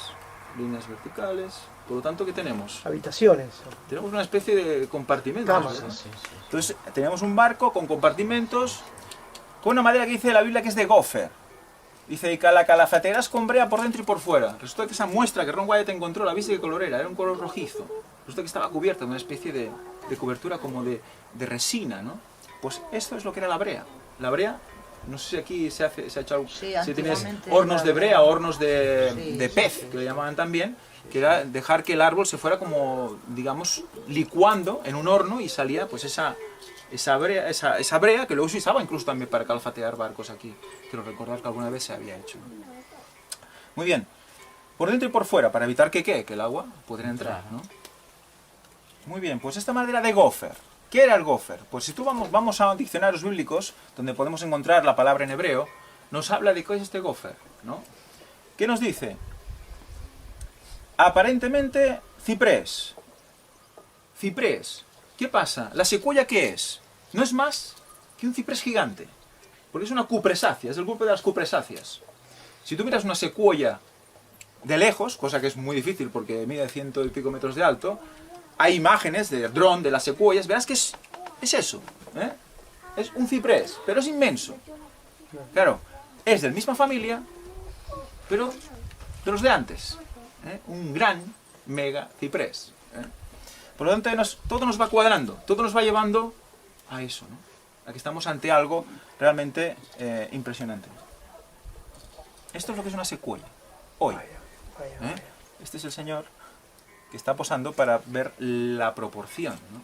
líneas verticales, por lo tanto, ¿qué tenemos? Habitaciones. Tenemos una especie de compartimentos. Camas, ¿no? sí. Entonces, tenemos un barco con compartimentos, con una madera que dice la Biblia que es de gofer. Dice, y la calafatera es con brea por dentro y por fuera. Resulta que esa muestra que Ron Wyatt encontró, ¿la viste qué color era? Era un color rojizo. Resulta que estaba cubierta de una especie de cobertura como de resina, ¿no? Pues esto es lo que era la brea. La brea, no sé si aquí se ha hecho algo, Sí, si tienes antiguamente hornos de brea, hornos Sí, de pez, sí. que le llamaban también, que era dejar que el árbol se fuera como, digamos, licuando en un horno y salía pues esa brea que luego se usaba incluso también para calfatear barcos aquí. Quiero recordar que alguna vez se había hecho. Muy bien, por dentro y por fuera, para evitar que el agua pudiera entrar, ¿no? Muy bien, pues esta madera de gofer. ¿Qué era el gofer? Pues si tú vamos a diccionarios bíblicos, donde podemos encontrar la palabra en hebreo, nos habla de qué es este gofer, ¿no? ¿Qué nos dice? Aparentemente Ciprés. Ciprés. ¿Qué pasa? ¿La secuoya qué es? No es más que un ciprés gigante. Porque es una cupresácea, es el grupo de las cupresáceas. Si tú miras una secuoya de lejos, cosa que es muy difícil porque mide 100 y pico metros de alto, hay imágenes de dron de las secuoyas, verás que es eso, ¿eh? Es un ciprés, pero es inmenso. Claro, es de la misma familia, pero de los de antes, ¿eh? Un gran mega ciprés, ¿eh? Por lo tanto, todo nos va cuadrando, todo nos va llevando a eso, ¿no? A que estamos ante algo realmente impresionante. Esto es lo que es una secuoya, hoy. ¿Eh? Este es el señor que está posando para ver la proporción, ¿no?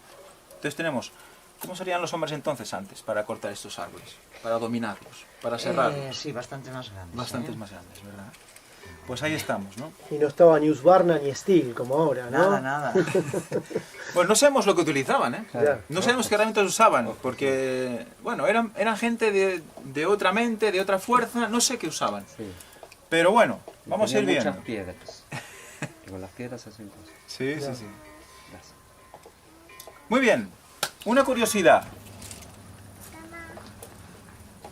Entonces tenemos, ¿cómo serían los hombres entonces antes para cortar estos árboles? Para dominarlos, para serrarlos. Sí, bastante más grandes. Bastantes más grandes, ¿verdad? Pues ahí estamos, ¿no? Y no estaba ni Husqvarna ni Stihl como ahora, ¿no? Nada, nada. Bueno, no sabemos lo que utilizaban, ¿eh? Claro. No sabemos qué herramientas usaban, porque, bueno, eran gente de otra mente, de otra fuerza, no sé qué usaban. Sí. Pero bueno, vamos a ir Tenía viendo. muchas piedras. Y con las piedras hacen cosas. Sí, sí, sí. Gracias. Muy bien, una curiosidad.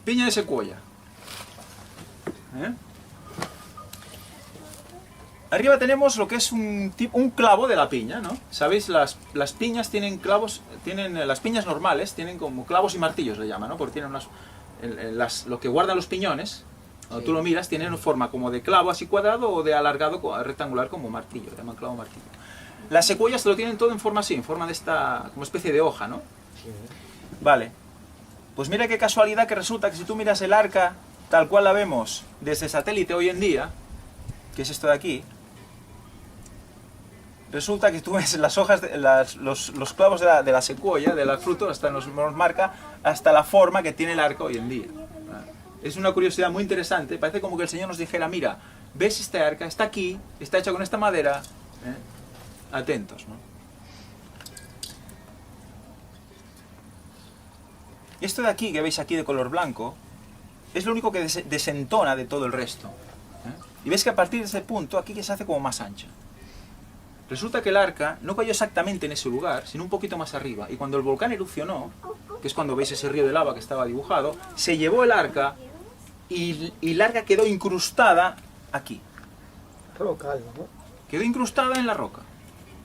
Piña de secuoya. ¿Eh? Arriba tenemos lo que es un clavo de la piña, ¿no? ¿Sabéis? Las piñas tienen clavos, las piñas normales tienen como clavos y martillos, le llaman, ¿no? Porque tienen lo que guardan los piñones, cuando tú lo miras, tienen forma como de clavo así cuadrado o de alargado rectangular como martillo, le llaman clavo martillo. Las secuoyas lo tienen todo en forma así, en forma de esta, como especie de hoja, ¿no? Vale. Pues mira qué casualidad que resulta que si tú miras el arca tal cual la vemos desde satélite hoy en día, que es esto de aquí, resulta que tú ves las hojas, los clavos de la secuoya, de la fruta, hasta nos marca hasta la forma que tiene el arca hoy en día. Es una curiosidad muy interesante, parece como que el Señor nos dijera, mira, ves este arca, está aquí, está hecha con esta madera, ¿eh? Atentos, ¿no? Esto de aquí, que veis aquí de color blanco, es lo único que desentona de todo el resto, ¿eh? Y ves que a partir de ese punto, aquí que se hace como más ancha. Resulta que el arca no cayó exactamente en ese lugar, sino un poquito más arriba. Y cuando el volcán erupcionó, que es cuando veis ese río de lava que estaba dibujado, se llevó el arca y el arca quedó incrustada aquí. Roca, algo, ¿no? Quedó incrustada en la roca,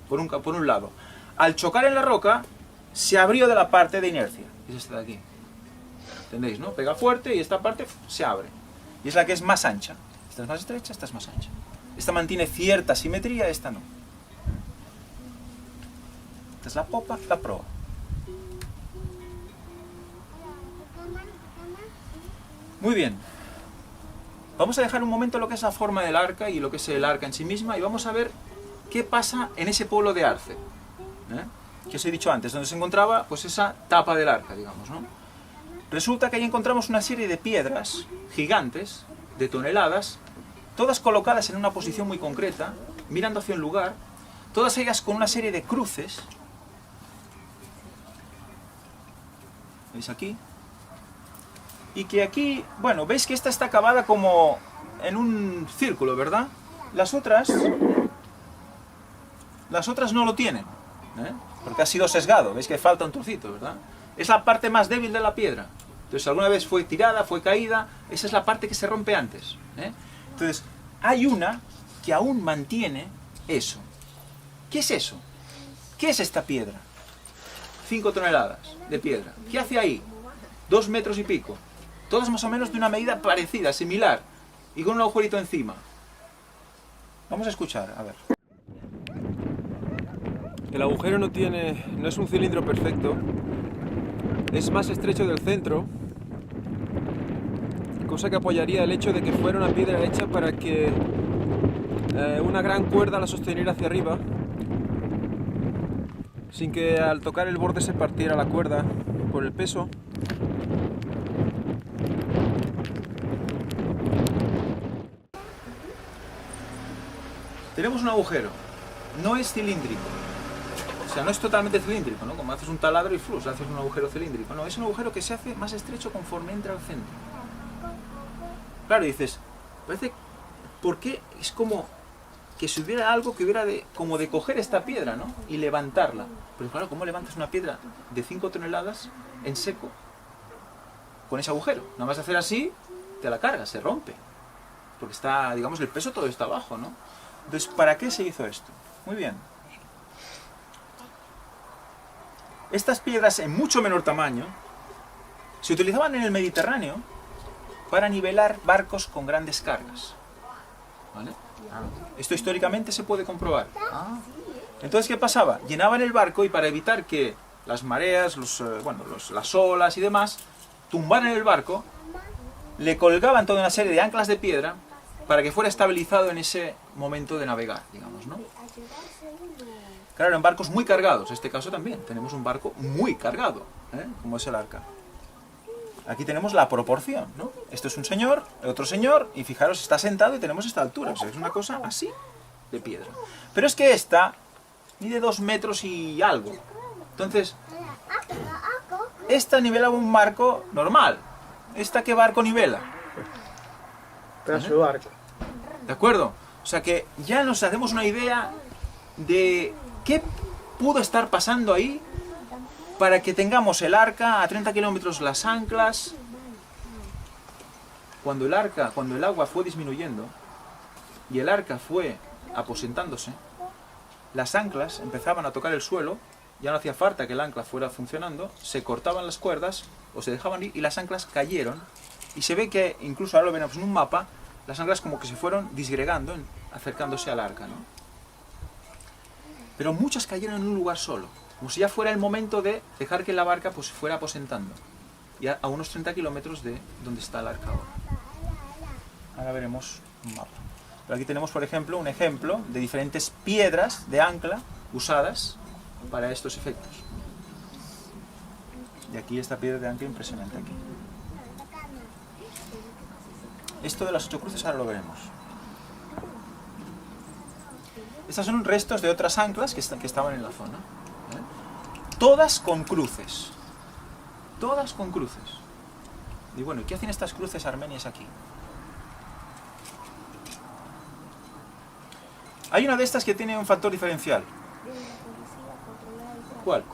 por un lado. Al chocar en la roca, se abrió de la parte de inercia, que es esta de aquí. ¿Entendéis, no? Pega fuerte y esta parte se abre. Y es la que es más ancha. Esta es más estrecha, esta es más ancha. Esta mantiene cierta simetría, esta no. Esta es la popa, la proa. Muy bien. Vamos a dejar un momento lo que es la forma del arca y lo que es el arca en sí misma y vamos a ver qué pasa en ese pueblo de Arce, ¿eh? Que os he dicho antes, donde se encontraba pues esa tapa del arca, digamos, ¿no? Resulta que ahí encontramos una serie de piedras gigantes, de toneladas, todas colocadas en una posición muy concreta, mirando hacia un lugar, todas ellas con una serie de cruces. ¿Veis aquí? Y que aquí, bueno, veis que esta está acabada como en un círculo, ¿verdad? Las otras no lo tienen, ¿eh? Porque ha sido sesgado, veis que falta un trocito, ¿verdad? Es la parte más débil de la piedra. Entonces, alguna vez fue tirada, fue caída, esa es la parte que se rompe antes, ¿eh? Entonces, hay una que aún mantiene eso. ¿Qué es eso? ¿Qué es esta piedra? 5 toneladas de piedra. ¿Qué hace ahí? 2 metros y pico. Todas más o menos de una medida parecida, similar, y con un agujerito encima. Vamos a escuchar, a ver. El agujero no es un cilindro perfecto, es más estrecho del centro, cosa que apoyaría el hecho de que fuera una piedra hecha para que una gran cuerda la sosteniera hacia arriba, sin que al tocar el borde se partiera la cuerda por el peso. Tenemos un agujero, no es cilíndrico, o sea, no es totalmente cilíndrico, ¿no? Como haces un taladro y flus, haces un agujero cilíndrico, no, es un agujero que se hace más estrecho conforme entra al centro. Claro, dices, parece, ¿por qué es como que si hubiera algo que hubiera como de coger esta piedra, ¿no? Y levantarla. Pero claro, ¿cómo levantas una piedra de 5 toneladas en seco con ese agujero? Nada más hacer así, te la cargas, se rompe. Porque está, digamos, el peso todo está abajo, ¿no? Entonces, ¿para qué se hizo esto? Muy bien. Estas piedras en mucho menor tamaño se utilizaban en el Mediterráneo para nivelar barcos con grandes cargas. ¿Vale? Esto históricamente se puede comprobar. Entonces, ¿qué pasaba? Llenaban el barco y para evitar que las mareas, las olas y demás tumbaran el barco, le colgaban toda una serie de anclas de piedra para que fuera estabilizado en ese momento de navegar, digamos, ¿no? Claro, eran barcos muy cargados. En este caso también tenemos un barco muy cargado, como es el arca. Aquí tenemos la proporción, ¿no? Esto es un señor, el otro señor, y fijaros, está sentado y tenemos esta altura. O sea, es una cosa así de piedra. Pero es que esta mide 2 metros y algo. Entonces, esta nivelaba un barco normal. ¿Esta qué barco nivela? Pedazo de barco. ¿De acuerdo? O sea que ya nos hacemos una idea de qué pudo estar pasando ahí para que tengamos el arca a 30 kilómetros, las anclas. Cuando el agua fue disminuyendo y el arca fue aposentándose, las anclas empezaban a tocar el suelo, ya no hacía falta que el ancla fuera funcionando, se cortaban las cuerdas o se dejaban ir y las anclas cayeron. Y se ve que, incluso ahora lo vemos en un mapa, las anclas como que se fueron disgregando, acercándose al arca, ¿no? Pero muchas cayeron en un lugar solo, como si ya fuera el momento de dejar que la barca pues fuera aposentando, ya a unos 30 kilómetros de donde está el arca ahora. Ahora veremos un mapa. Pero aquí tenemos, por ejemplo, un ejemplo de diferentes piedras de ancla usadas para estos efectos. Y aquí esta piedra de ancla impresionante aquí. Esto de las 8 cruces ahora lo veremos. Estas son restos de otras anclas que estaban en la zona. Todas con cruces. Todas con cruces. Y bueno, ¿qué hacen estas cruces armenias aquí? Hay una de estas que tiene un factor diferencial. ¿Cuál?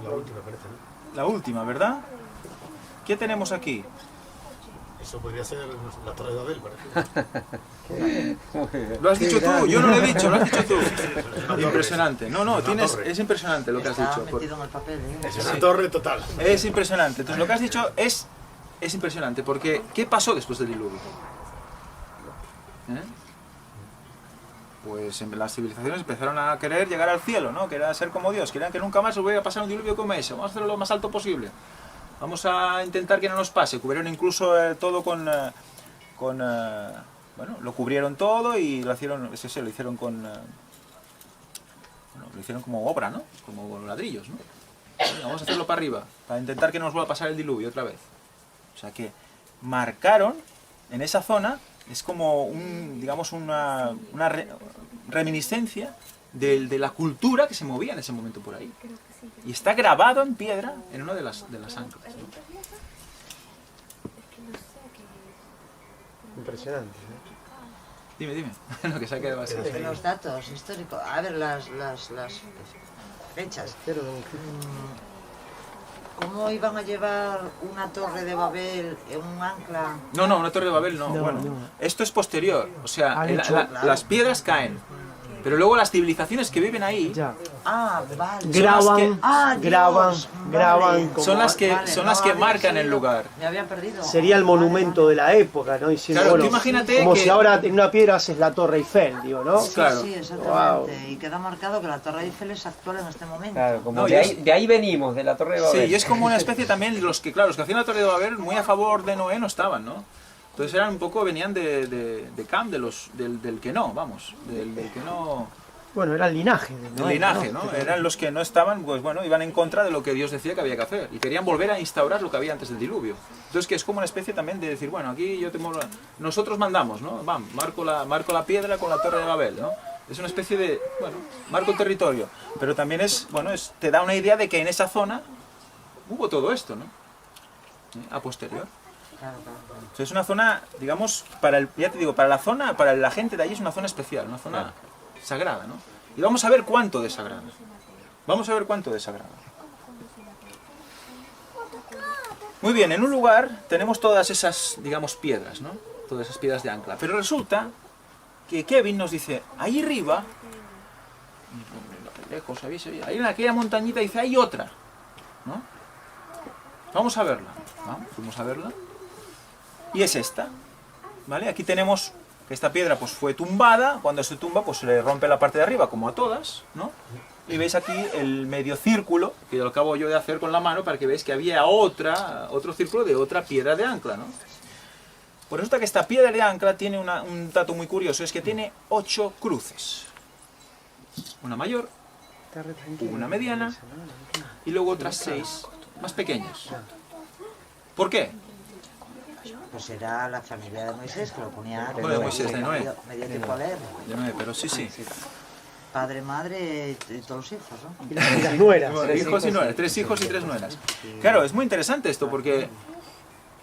La última parece, ¿no? La última, ¿verdad? ¿Qué tenemos aquí? Eso podría ser la Torre de Babel, parece. Lo has dicho tú, yo no lo he dicho, lo has dicho tú. Impresionante. No, es impresionante lo que has dicho. Metido en el papel, Es una torre total. Es impresionante. Entonces lo que has dicho es impresionante, porque ¿qué pasó después del diluvio? Pues las civilizaciones empezaron a querer llegar al cielo, ¿no? Querían ser como Dios, querían que nunca más se volviera a pasar un diluvio como ese. Vamos a hacerlo lo más alto posible. Vamos a intentar que no nos pase. Cubrieron incluso todo bueno, lo cubrieron todo y lo hicieron, lo hicieron con, bueno, lo hicieron como obra, ¿no? Como ladrillos, ¿no? Venga, vamos a hacerlo para arriba, para intentar que no nos vuelva a pasar el diluvio otra vez. O sea que marcaron en esa zona, es como digamos una reminiscencia de la cultura que se movía en ese momento por ahí. Y está grabado en piedra en una de las anclas, ¿no? Impresionante. Dime, lo que se ha quedado así. Los datos históricos, a ver, las fechas. ¿Cómo iban a llevar una torre de Babel en un ancla? No, una torre de Babel no. Bueno, esto es posterior. O sea, las piedras caen. Pero luego las civilizaciones que viven ahí Vale. Graban. son las que marcan el lugar. Me había perdido. Sería el monumento de la época, ¿no? Diciendo, Claro, bueno, tú imagínate como que... si ahora en una piedra haces la Torre Eiffel, digo, ¿no? Claro. Sí, exactamente. Y queda marcado que la Torre Eiffel es actual en este momento. Claro, como No, de ahí venimos, de la Torre de Babel. Sí, y es como una especie también, los que hacían la torre de Babel muy a favor de Noé no estaban, ¿no? Entonces eran un poco, venían de Cam, del que no, vamos, del que no... Bueno, era el linaje. El linaje, ¿no? Eran los que no estaban, pues bueno, iban en contra de lo que Dios decía que había que hacer. Y querían volver a instaurar lo que había antes del diluvio. Entonces que es como una especie también de decir, bueno, aquí nosotros mandamos, ¿no? Marco la piedra con la torre de Babel, ¿no? Es una especie de, bueno, marco el territorio. Pero también te da una idea de que en esa zona hubo todo esto, ¿no? A posterior. Claro, claro. O sea, es una zona, digamos, ya te digo, para la zona, para la gente de allí es una zona especial, una zona sagrada, ¿no? Y vamos a ver cuánto de sagrada. Vamos a ver cuánto de sagrada. Muy bien, en un lugar tenemos todas esas, digamos, piedras, ¿no? Todas esas piedras de ancla. Pero resulta que Kevin nos dice, ahí arriba, lejos, ahí en aquella montañita dice, hay otra, ¿no? Vamos a verla. ¿No? Fuimos a verla. Y es esta, ¿vale? Aquí tenemos que esta piedra pues fue tumbada, cuando se tumba pues se le rompe la parte de arriba, como a todas, ¿no? Y veis aquí el medio círculo, que lo acabo yo de hacer con la mano para que veáis que había otro círculo de otra piedra de ancla, ¿no? Pues resulta que esta piedra de ancla tiene un dato muy curioso, es que tiene 8 cruces. Una mayor, una mediana y luego otras 6 más pequeñas. ¿Por qué? Pues era la familia de Moisés que lo ponía... Bueno, de Moisés, de Noé. Medio tiempo a leer. De Noé, pero sí. Padre, madre y todos los hijos, ¿no? Y las nueras. Bueno, hijos y nueras, 3 hijos y 3 nueras. Claro, es muy interesante esto porque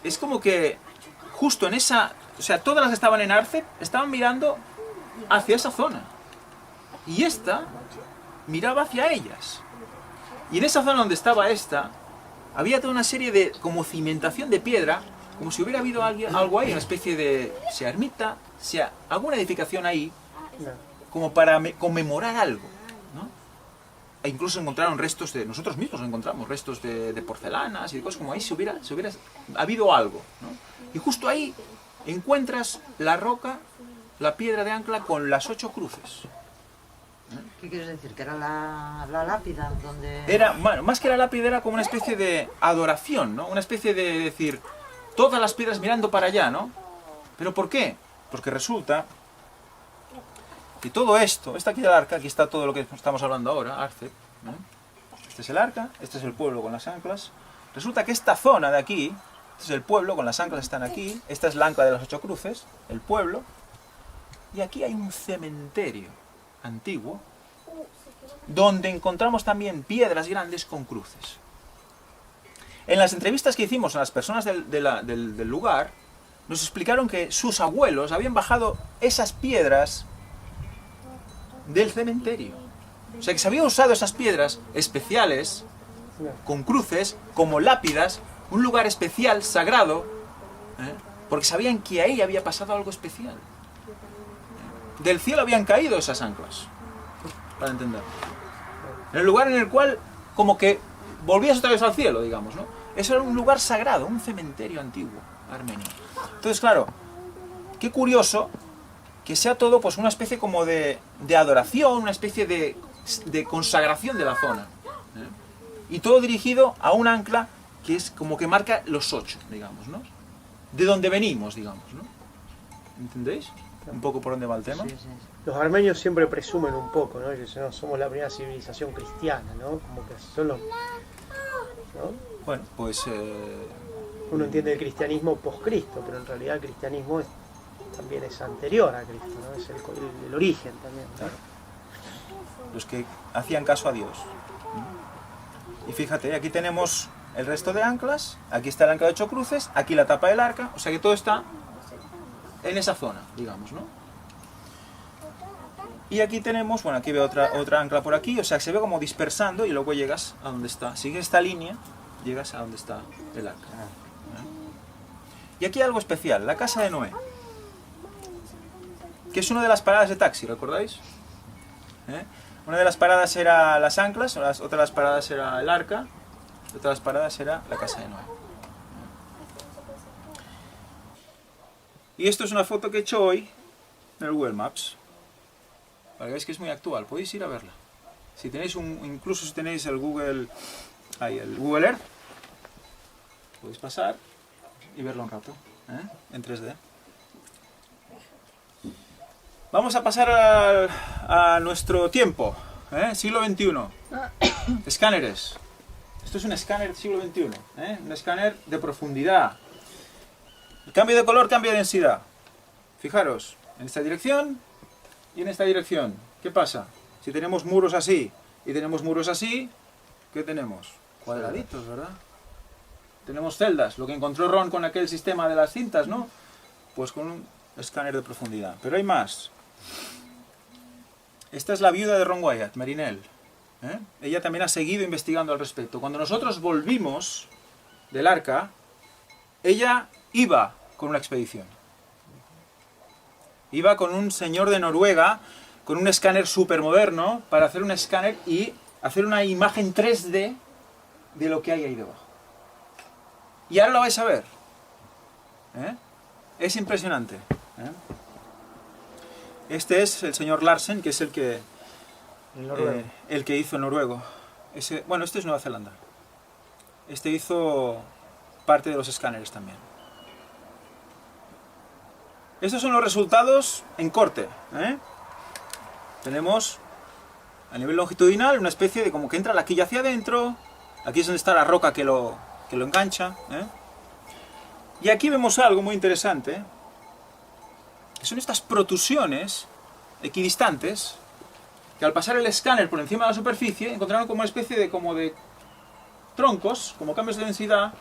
es como que justo en esa... O sea, todas las que estaban en Arce estaban mirando hacia esa zona. Y esta miraba hacia ellas. Y en esa zona donde estaba esta, había toda una serie de como cimentación de piedra, como si hubiera habido algo ahí, una especie de, sea ermita, sea alguna edificación ahí, como para conmemorar algo, ¿no? E incluso encontraron restos de, nosotros mismos encontramos restos de porcelanas y de cosas como ahí, si hubiera habido algo, ¿no? Y justo ahí encuentras la roca, la piedra de ancla con las 8 cruces. ¿Qué quieres decir? ¿Que era la lápida donde...? Era, bueno, más que la lápida era como una especie de adoración, ¿no? Una especie de decir, todas las piedras mirando para allá, ¿no? ¿Pero por qué? Porque resulta que todo esto, está aquí el arca, aquí está todo lo que estamos hablando ahora, Arce, ¿no? Este es el arca, este es el pueblo con las anclas. Resulta que esta zona de aquí, este es el pueblo, con las anclas están aquí, esta es la ancla de las 8 cruces, el pueblo, y aquí hay un cementerio antiguo, donde encontramos también piedras grandes con cruces. En las entrevistas que hicimos a las personas del lugar, nos explicaron que sus abuelos habían bajado esas piedras del cementerio. O sea que se habían usado esas piedras especiales, con cruces, como lápidas, un lugar especial, sagrado, porque sabían que ahí había pasado algo especial. Del cielo habían caído esas anclas, para entender. En el lugar en el cual, como que volvías otra vez al cielo, digamos, ¿no? Eso era un lugar sagrado, un cementerio antiguo, armenio. Entonces, claro, qué curioso que sea todo pues una especie como de adoración, una especie de consagración de la zona, ¿eh? Y todo dirigido a un ancla que es como que marca los 8, digamos, ¿no? De donde venimos, digamos, ¿no? ¿Entendéis? Un poco por dónde va el tema. Sí, sí. Los armenios siempre presumen un poco, ¿no? Que somos la primera civilización cristiana, ¿no? Como que son los... ¿no? Bueno, pues... Uno entiende el cristianismo post-Cristo, pero en realidad el cristianismo también es anterior a Cristo, ¿no? Es el origen también, ¿no? Claro. Los que hacían caso a Dios. Y fíjate, aquí tenemos el resto de anclas, aquí está el ancla de 8 cruces, aquí la tapa del arca, o sea que todo está en esa zona, digamos, ¿no? Y aquí tenemos, bueno, aquí veo otra ancla por aquí, o sea que se ve como dispersando y luego llegas a donde está, sigues esta línea, llegas a donde está el arca. Y aquí hay algo especial, la casa de Noé, que es una de las paradas de taxi, ¿recordáis? Una de las paradas era las anclas, otra de las paradas era el arca, otra de las paradas era la casa de Noé. Y esto es una foto que he hecho hoy en el Google Maps, para que veáis que es muy actual, podéis ir a verla. Si tenéis incluso si tenéis el Google Earth, podéis pasar y verlo un rato, en 3D. Vamos a pasar a nuestro tiempo, siglo XXI. Escáneres. Esto es un escáner del siglo XXI, un escáner de profundidad. El cambio de color, cambio de densidad. Fijaros, en esta dirección y en esta dirección. ¿Qué pasa? Si tenemos muros así y tenemos muros así, ¿qué tenemos? Cuadraditos, ¿verdad? tenemos celdas, lo que encontró Ron con aquel sistema de las cintas, ¿no? Pues con un escáner de profundidad. Pero hay más. Esta es la viuda de Ron Wyatt, Marinelle. Ella también ha seguido investigando al respecto. Cuando nosotros volvimos del Arca, ella iba con una expedición. Iba con un señor de Noruega, con un escáner súper moderno, para hacer un escáner y hacer una imagen 3D de lo que hay ahí debajo. Y ahora lo vais a ver. Es impresionante. Este es el señor Larsen, que es el que hizo el noruego. Bueno, este es Nueva Zelanda. Este hizo parte de los escáneres también. Estos son los resultados en corte. Tenemos a nivel longitudinal una especie de como que entra la quilla hacia adentro. Aquí es donde está la roca que lo engancha. Y aquí vemos algo muy interesante, que son estas protusiones equidistantes, que al pasar el escáner por encima de la superficie encontraron como una especie de troncos, como cambios de densidad,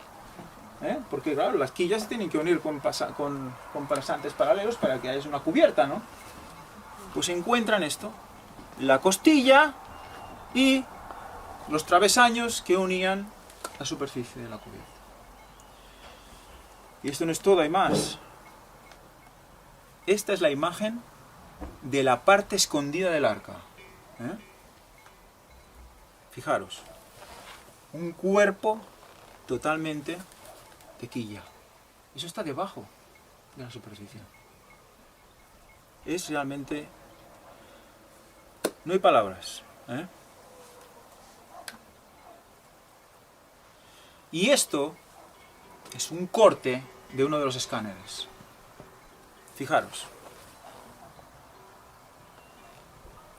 porque claro, las quillas se tienen que unir con pasantes paralelos para que haya una cubierta, ¿no? Pues encuentran esto, la costilla y los travesaños que unían la superficie de la cubierta. Y esto no es todo, hay más. Esta es la imagen de la parte escondida del arca. Fijaros, un cuerpo totalmente de quilla. Eso está debajo de la superficie. Es realmente... no hay palabras. Y esto es un corte de uno de los escáneres. Fijaros.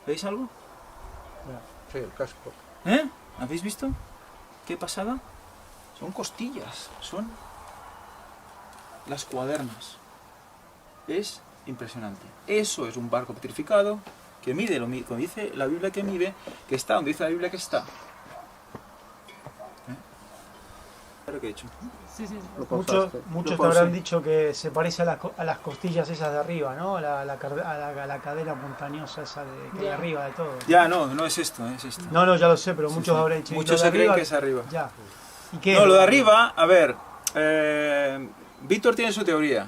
¿Veis algo? Sí, el casco. ¿Habéis visto? ¿Qué pasada? Son costillas, son las cuadernas. Es impresionante. Eso es un barco petrificado que mide, como dice la Biblia que mide, que está donde dice la Biblia que está. ¿Qué he hecho? Muchos te habrán dicho que se parece a las costillas esas de arriba, ¿no? A la cadera montañosa esa que hay arriba de todo. Ya, no es esto, es esto. No, ya lo sé, pero muchos habrán dicho. Muchos se creen que es arriba. Ya. ¿Y qué? No, lo de arriba, a ver, Víctor tiene su teoría.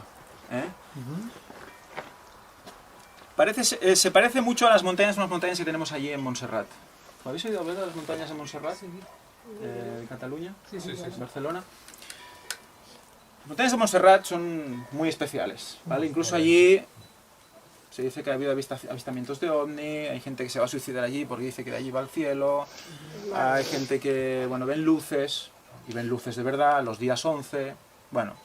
Se parece mucho a unas montañas que tenemos allí en Montserrat. ¿Habéis oído hablar de las montañas en Montserrat? Cataluña, Barcelona. Las montañas de Montserrat son muy especiales, ¿vale? Incluso allí se dice que ha habido avistamientos de ovni, hay gente que se va a suicidar allí porque dice que de allí va al cielo, hay gente que, bueno, ven luces, y ven luces de verdad, los días 11, bueno,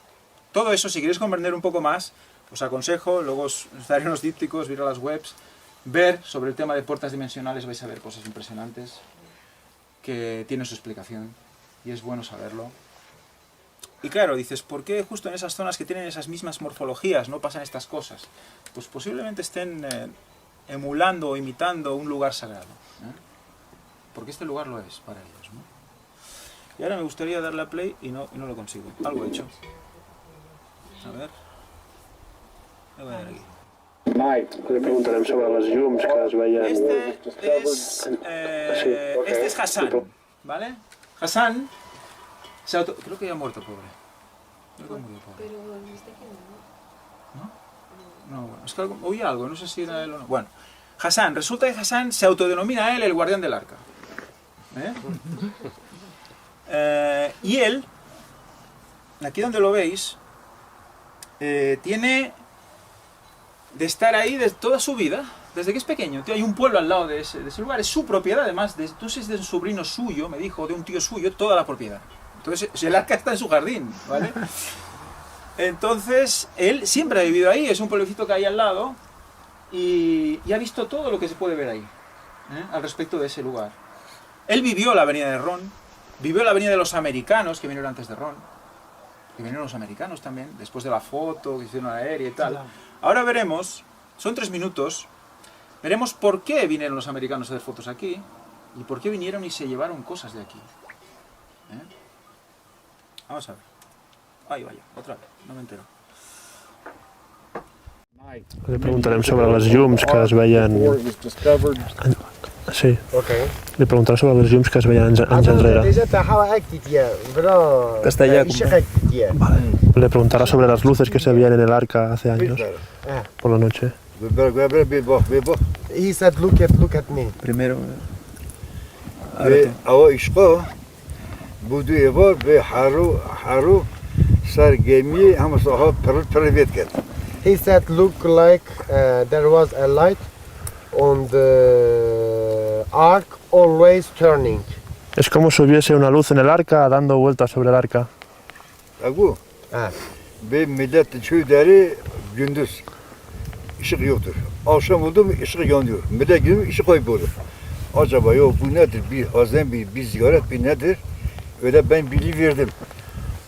todo eso, si queréis comprender un poco más, os aconsejo, luego os daré unos dípticos, ir a las webs, ver sobre el tema de puertas dimensionales, vais a ver cosas impresionantes que tienen su explicación y es bueno saberlo. Y claro, dices, ¿por qué justo en esas zonas que tienen esas mismas morfologías no pasan estas cosas? Pues posiblemente estén emulando o imitando un lugar sagrado, porque este lugar lo es para ellos, ¿no? Y ahora me gustaría darle a play y no lo consigo. Algo he hecho. A ver. Voy a ver aquí. Mike, le preguntarem sobre les llums que es veien. Este es Hassan, ¿vale? Hassan creo que ya ha muerto, pobre. Creo que ha muerto, pobre. Pero no está aquí, ¿no? No, bueno, es que oí algo, no sé si era él o no. Bueno, Hassan, resulta que Hassan se autodenomina a él el guardián del arca. Y él, aquí donde lo veis, tiene de estar ahí de toda su vida, desde que es pequeño. Hay un pueblo al lado de ese lugar, es su propiedad además, entonces es de un sobrino suyo, me dijo, de un tío suyo, toda la propiedad. Entonces el arca está en su jardín, ¿vale? Entonces él siempre ha vivido ahí, es un pueblecito que hay al lado y ha visto todo lo que se puede ver ahí, al respecto de ese lugar. Él vivió la avenida de Ron, vivió la avenida de los americanos que vinieron antes de Ron, que vinieron los americanos también, después de la foto que hicieron aérea y tal. Ahora veremos, son 3 minutos, veremos por qué vinieron los americanos a hacer fotos aquí y por qué vinieron y se llevaron cosas de aquí. Vamos a ver. Ahí vaya, otra vez, no me entero. Le preguntarem sobre les llums que es veien... Sí. Li preguntarem sobre les llums que es veien anys enrere. Castellà. Vale. Le preguntará sobre las luces que se veían en el arca hace años, por la noche. He said, look at me. Primero. او عشقا بودو ایوار به حرو سرگرمی همه ساها پرویت کرد. He said, look like there was a light on the ark always turning. Es como si hubiese una luz en el arca dando vueltas sobre el arca. Agu. Ve millet çoğu deri gündüz ışık yoktur. Akşam oldu mu ışık yanıyor. Millet gidiyor ışık kaybolur. Acaba ya bu nedir? Bir hazen bir ziyaret bir nedir? Öyle ben bilgi verdim.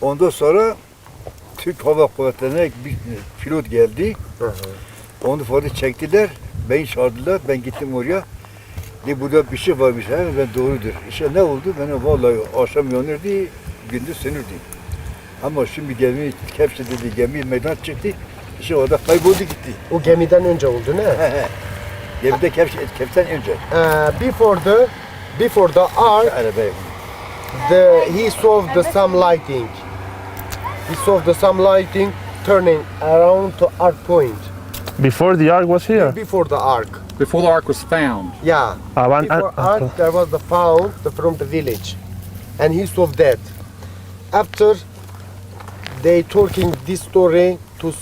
Ondan sonra Türk Hava Kuvvetleri'ne bir pilot geldi. Onu fotoğrafı çektiler. Beni çağırdılar. Ben gittim oraya. Burada bir şey varmış. Ben doğrudur. İşte ne oldu? Ben vallahi akşam yanırdı, gündüz sönürdü. Ama şimdi gemi kepçe dedi, gemi meydan çıktı. İşte orada kayboldu gitti. O gemiden önce oldu ne? Gemide kepçeden önce. Before the ark, he saw some lighting. He saw some lighting turning around to ark point. Before the ark was here? Before the ark. Before the ark was found. Yeah. Before ark, there was the found from the village, and he saw that. After they talking this story to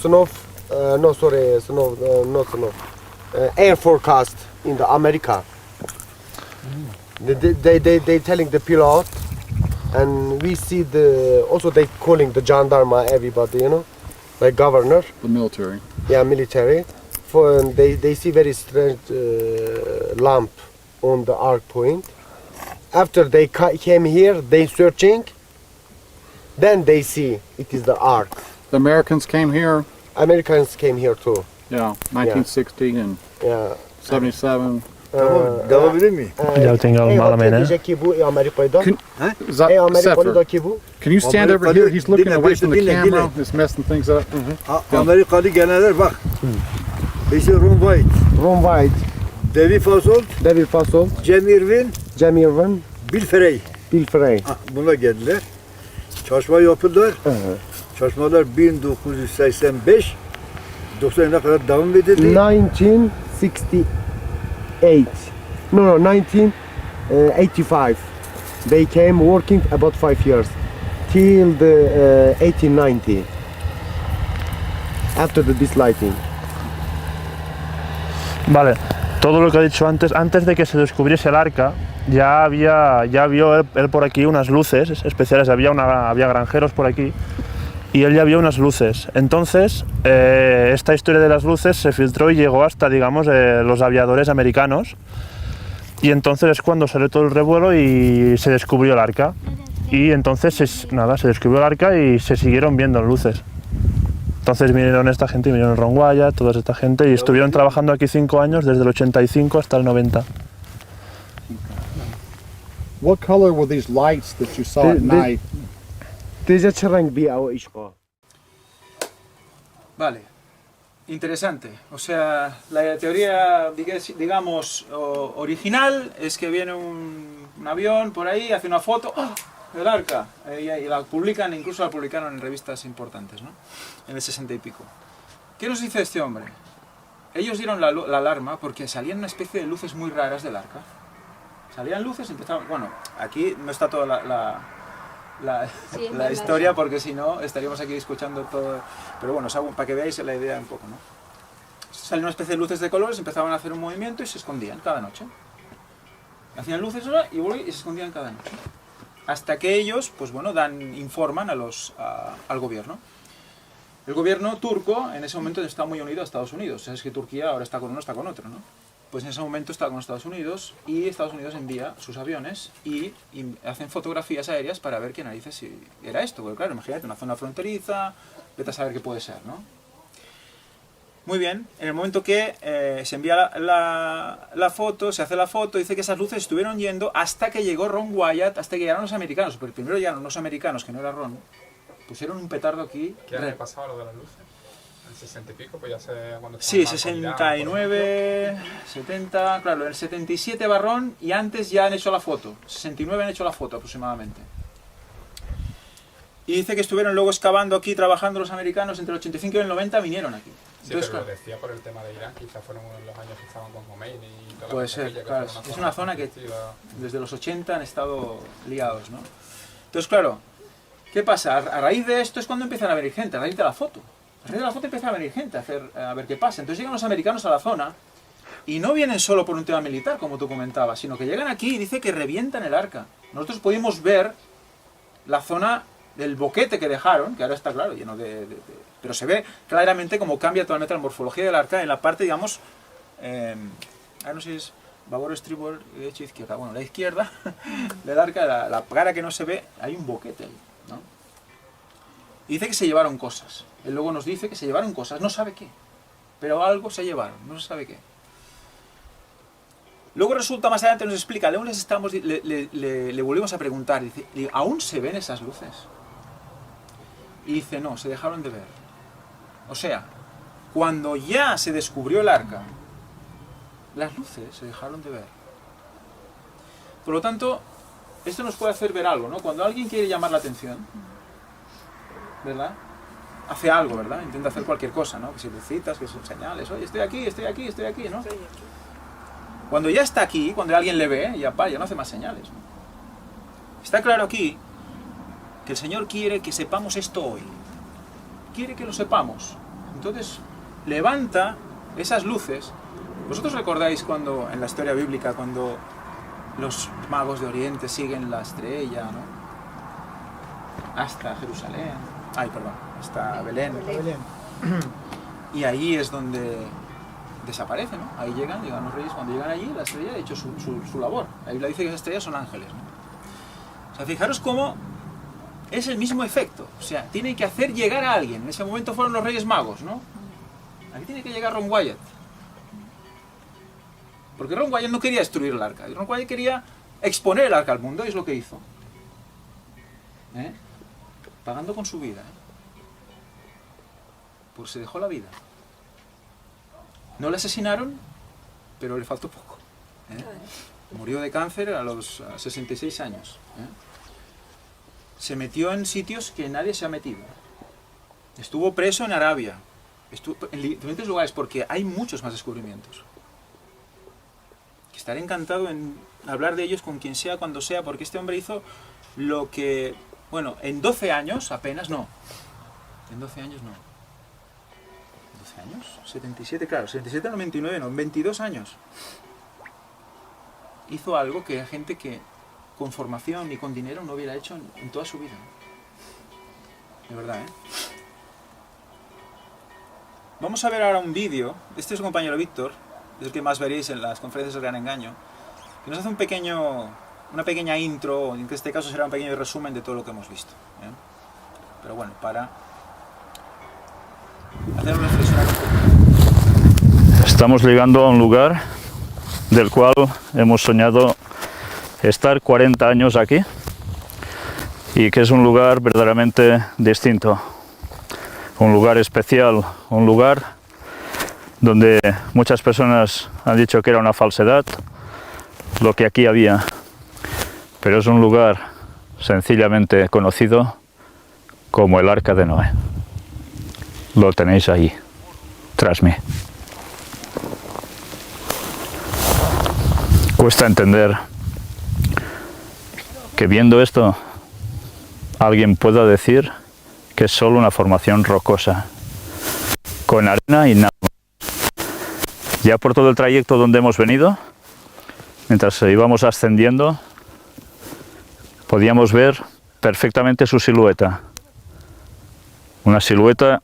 air forecast in the America. They telling the pilot, and we see also they calling the gendarme, everybody, you know, like governor. The military. Yeah, military. They see very strange lamp on the arc point. After they came here, they searching. Then they see it is the ark. The Americans came here. Americans came here too. Yeah, 1960 and 77. Devam edeyim mi? Ya lo tengo malamente, ¿eh? Can you stand over here? He's looking away from the camera. He's messing things up. Amerikalı gelenler bak. İşte Ron White. Ron White. David Fasold. Cem Irwin. Bill Frey. Bunlar geldiler. Çalışma yapıldılar. Çalışmalar 1985 90'a kadar devam edildi. 1968. No, 1985. They came working about 5 years till the 1890. After the dislighting. Vale, todo lo que ha dicho antes de que se descubriese el arca, ya vio él por aquí unas luces especiales, había granjeros por aquí y él ya vio unas luces. Entonces, esta historia de las luces se filtró y llegó hasta, digamos, los aviadores americanos, y entonces es cuando salió todo el revuelo y se descubrió el arca. Y entonces, se descubrió el arca y se siguieron viendo luces. Entonces vinieron esta gente, vinieron Ron Wyatt, toda esta gente, y estuvieron trabajando aquí 5 años, desde el 85 hasta el 90. What color were these lights that you saw at night? Vale, interesante. O sea, la teoría, digamos, original es que viene un avión por ahí, hace una foto del arca y la publican, incluso la publicaron en revistas importantes, ¿no? En el 60 y pico. ¿Qué nos dice este hombre? Ellos dieron la alarma porque salían una especie de luces muy raras del arca. Salían luces, empezaban... Bueno, aquí no está toda la historia, porque si no estaríamos aquí escuchando todo, pero bueno, para que veáis la idea un poco, ¿no? Salían una especie de luces de colores, empezaban a hacer un movimiento y se escondían cada noche. Hacían luces y se escondían cada noche. Hasta que ellos, pues bueno, informan al gobierno. El gobierno turco en ese momento está muy unido a Estados Unidos. Sabes que Turquía ahora está con uno, está con otro, ¿no? Pues en ese momento está con Estados Unidos y Estados Unidos envía sus aviones y hacen fotografías aéreas para ver qué narices era esto. Porque claro, imagínate, una zona fronteriza, vete a saber qué puede ser, ¿no? Muy bien, en el momento que se envía la foto, se hace la foto, dice que esas luces estuvieron yendo hasta que llegó Ron Wyatt, hasta que llegaron los americanos. Pero primero llegaron los americanos, que no era Ron, pusieron un petardo aquí. ¿Qué año pasaba lo de las luces? ¿En 60 y pico? Pues ya sé cuando... Sí, 69, 70, claro, en el 77 Barrón y antes ya han hecho la foto. 69 han hecho la foto aproximadamente. Y dice que estuvieron luego excavando aquí, trabajando los americanos, entre el 85 y el 90 vinieron aquí. Sí, entonces, pero lo decía por el tema de Irán, quizás fueron los años que estaban con Khomeini y toda puede ser, claro, es una zona que desde los 80 han estado liados, ¿no? Entonces, claro, ¿qué pasa? A raíz de esto es cuando empiezan a venir gente, a raíz de la foto. A raíz de la foto empieza a venir gente a ver qué pasa. Entonces llegan los americanos a la zona y no vienen solo por un tema militar, como tú comentabas, sino que llegan aquí y dice que revientan el arca. Nosotros pudimos ver la zona del boquete que dejaron, que ahora está claro, lleno pero se ve claramente cómo cambia totalmente la morfología del arca en la parte, digamos, no sé si es babor, estribor, derecha, izquierda, bueno, la izquierda del arca, la cara que no se ve, hay un boquete ahí, ¿no? Y dice que se llevaron cosas, él luego nos dice que se llevaron cosas, no sabe qué, pero algo se llevaron, no se sabe qué. Luego resulta, más adelante nos explica, luego le volvimos a preguntar, dice, ¿aún se ven esas luces? Y dice, no, se dejaron de ver. O sea, cuando ya se descubrió el arca, las luces se dejaron de ver. Por lo tanto, esto nos puede hacer ver algo, ¿no? Cuando alguien quiere llamar la atención, ¿verdad? Hace algo, ¿verdad? Intenta hacer cualquier cosa, ¿no? Que si lucitas, que son señales, oye, estoy aquí, estoy aquí, estoy aquí, ¿no? Cuando ya está aquí, cuando alguien le ve, ya no hace más señales, ¿no? Está claro aquí que el Señor quiere que sepamos esto hoy. Quiere que lo sepamos. Entonces, levanta esas luces. ¿Vosotros recordáis cuando, en la historia bíblica, cuando los magos de Oriente siguen la estrella, ¿no? Hasta Jerusalén, hasta Belén. Y ahí es donde desaparece, ¿no? Ahí llegan los reyes, cuando llegan allí, la estrella ha hecho su labor. La Biblia dice que esas estrellas son ángeles, ¿no? O sea, fijaros cómo es el mismo efecto. O sea, tiene que hacer llegar a alguien. En ese momento fueron los Reyes Magos, ¿no? Aquí tiene que llegar Ron Wyatt. Porque Ron Wyatt no quería destruir el arca. Ron Wyatt quería exponer el arca al mundo y es lo que hizo. Pagando con su vida. Pues se dejó la vida. No le asesinaron, pero le faltó poco. Murió de cáncer a los 66 años. Se metió en sitios que nadie se ha metido. Estuvo preso en Arabia. Estuvo en diferentes lugares porque hay muchos más descubrimientos. Estaré encantado en hablar de ellos con quien sea, cuando sea, porque este hombre hizo lo que, bueno, en 12 años apenas, no. En 12 años no. ¿12 años? 77, claro. 77 al 99, no. En 22 años. Hizo algo que hay gente que con formación y con dinero no hubiera hecho en toda su vida. De verdad, ¿eh? Vamos a ver ahora un vídeo. Este es su compañero Víctor, es el que más veréis en las conferencias del Gran Engaño, que nos hace una pequeña intro, en este caso será un pequeño resumen de todo lo que hemos visto, ¿eh? Pero bueno, para hacer reflexionar un poco. Estamos llegando a un lugar del cual hemos soñado estar 40 años aquí y que es un lugar verdaderamente distinto, un lugar especial, un lugar donde muchas personas han dicho que era una falsedad lo que aquí había, pero es un lugar sencillamente conocido como el Arca de Noé. Lo tenéis ahí, tras mí. Cuesta entender que viendo esto alguien pueda decir que es solo una formación rocosa, con arena y nada más. Ya por todo el trayecto donde hemos venido, mientras íbamos ascendiendo, podíamos ver perfectamente su silueta. Una silueta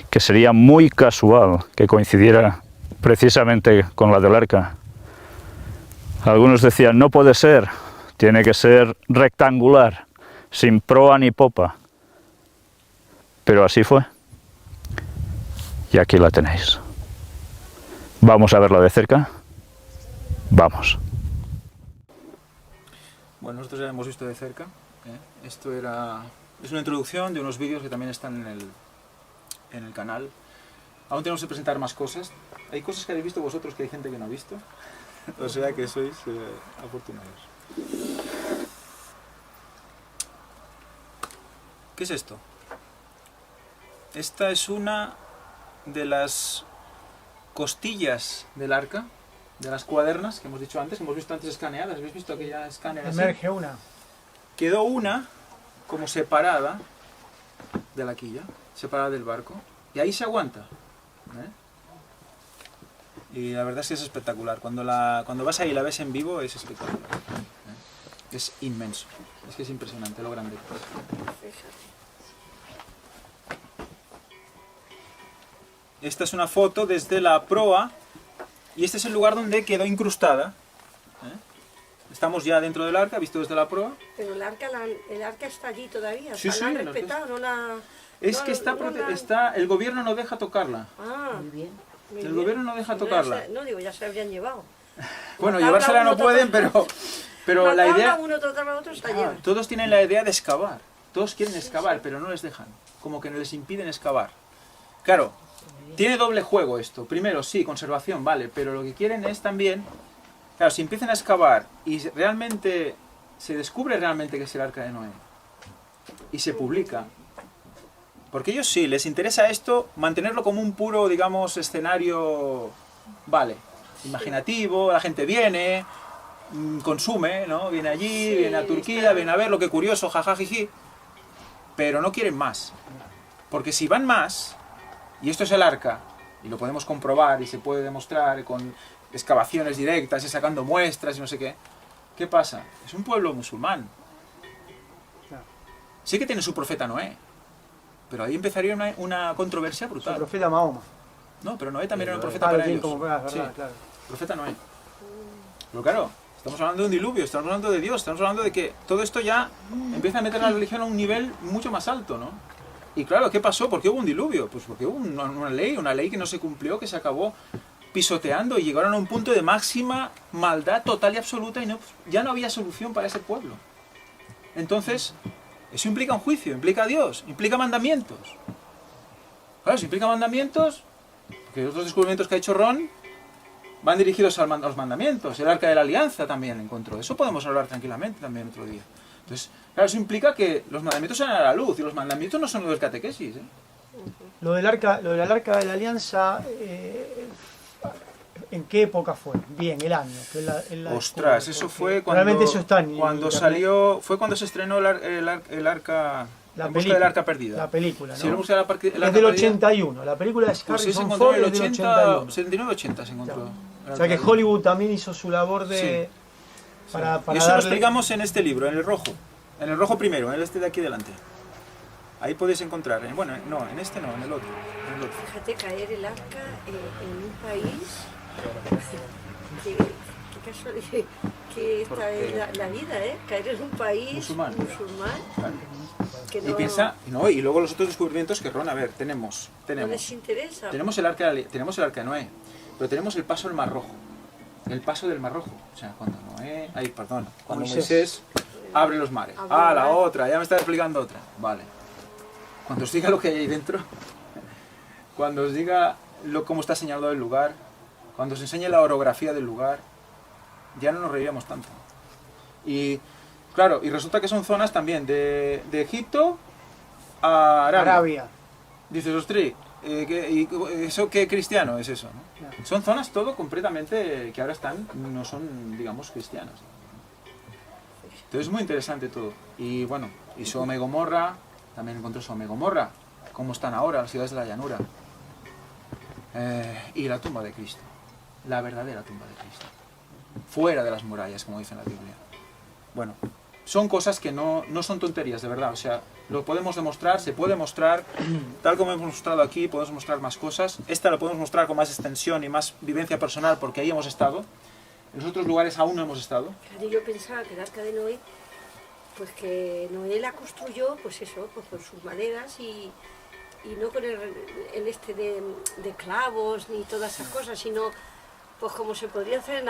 que sería muy casual que coincidiera precisamente con la del arca. Algunos decían, no puede ser, tiene que ser rectangular, sin proa ni popa. Pero así fue. Y aquí la tenéis. ¿Vamos a verla de cerca? Vamos. Bueno, nosotros ya la hemos visto de cerca. Esto era es una introducción de unos vídeos que también están en el canal. Aún tenemos que presentar más cosas. Hay cosas que habéis visto vosotros que hay gente que no ha visto. O sea que sois afortunados. ¿Qué es esto? Esta es una de las costillas del arca, de las cuadernas que hemos dicho antes, hemos visto antes escaneadas. ¿Habéis visto aquella escáner así? Emerge una. Quedó una como separada de la quilla, separada del barco, y ahí se aguanta. Y la verdad es que es espectacular. Cuando vas ahí y la ves en vivo es espectacular. Es inmenso. Es que es impresionante lo grande que es. Esta es una foto desde la proa y este es el lugar donde quedó incrustada. Estamos ya dentro del arca, visto desde la proa. Pero el arca está allí todavía, Sí, la han sí, respetado, no la... Es que el gobierno no deja tocarla. Ah, muy bien. El gobierno no deja tocarla. No, digo, ya se habrían llevado. Bueno, llevársela no pueden, pero la idea... Todos tienen la idea de excavar. Todos quieren excavar, pero no les dejan. Como que no les impiden excavar. Claro, tiene doble juego esto. Primero, sí, conservación, vale, pero lo que quieren es también... Claro, si empiezan a excavar y realmente se descubre realmente que es el Arca de Noé y se publica, porque ellos sí, les interesa esto, mantenerlo como un puro, digamos, escenario, vale, imaginativo, la gente viene, consume, ¿no? Viene allí, viene a Turquía, viene a ver lo que curioso, jajajiji, pero no quieren más. Porque si van más, y esto es el Arca, y lo podemos comprobar y se puede demostrar con excavaciones directas y sacando muestras y no sé qué, ¿qué pasa? Es un pueblo musulmán. Sí que tiene su profeta Noé, pero ahí empezaría una controversia brutal. Su profeta Mahoma. No, pero Noé también era un profeta para ellos. Sí, claro. Profeta Noé. Pero claro, estamos hablando de un diluvio, estamos hablando de Dios, estamos hablando de que todo esto ya empieza a meter la religión a un nivel mucho más alto, ¿no? Y claro, ¿qué pasó? ¿Por qué hubo un diluvio? Pues porque hubo una ley que no se cumplió, que se acabó pisoteando y llegaron a un punto de máxima maldad total y absoluta y ya no había solución para ese pueblo. Entonces, eso implica un juicio, implica a Dios, implica mandamientos. Claro, si implica mandamientos, porque otros descubrimientos que ha hecho Ron van dirigidos a los mandamientos. El Arca de la Alianza también encontró. Eso podemos hablar tranquilamente también otro día. Entonces, claro, eso implica que los mandamientos salen a la luz y los mandamientos no son lo del catequesis. Lo del Arca de la Alianza, ¿en qué época fue? Bien, el año. Ostras, eso fue cuando, realmente eso está cuando salió, fue cuando se estrenó el Arca, En busca del Arca perdida. La película, ¿no? Sí, En busca del Arca perdida. Es del 81, la película de Harrison Ford es del 81. 79-80 se encontró. O sea que Hollywood también hizo su labor de... Sí. Para y eso darle... lo explicamos en este libro, en el rojo primero, en este de aquí delante. Ahí podéis encontrar, bueno, no, en este no, en el otro. Fíjate, caer el arca en un país, qué casualidad, que esta es la vida, caer en un país musulmán. Claro. Que no, y piensa, y luego los otros descubrimientos que Ron, a ver, tenemos. No les interesa. Tenemos el Arca de Noé, pero tenemos el paso del Mar Rojo. El paso del Mar Rojo, o sea, cuando Moisés abre los mares. La otra, ya me está explicando otra. Vale. Cuando os diga lo que hay ahí dentro, cuando os diga cómo está señalado el lugar, cuando os enseñe la orografía del lugar, ya no nos reiríamos tanto. Y claro, y resulta que son zonas también de Egipto a Arabia. Dices, ostras, ¿eso qué cristiano es eso? ¿No? Son zonas todo completamente que ahora no son, digamos, cristianas. Entonces es muy interesante todo. Y bueno, y Sodoma y Gomorra, también encontró Sodoma y Gomorra, cómo están ahora las ciudades de la llanura. Y la tumba de Cristo, la verdadera tumba de Cristo. Fuera de las murallas, como dice en la Biblia. Bueno, son cosas que no son tonterías, de verdad. O sea, lo podemos demostrar, se puede mostrar, tal como hemos mostrado aquí, podemos mostrar más cosas. Esta lo podemos mostrar con más extensión y más vivencia personal, porque ahí hemos estado. En los otros lugares aún no hemos estado. Claro, yo pensaba que el Arca de Noé, pues que Noé la construyó, pues eso, pues con sus maderas y no con el de clavos ni todas esas cosas, sino pues como se podría hacer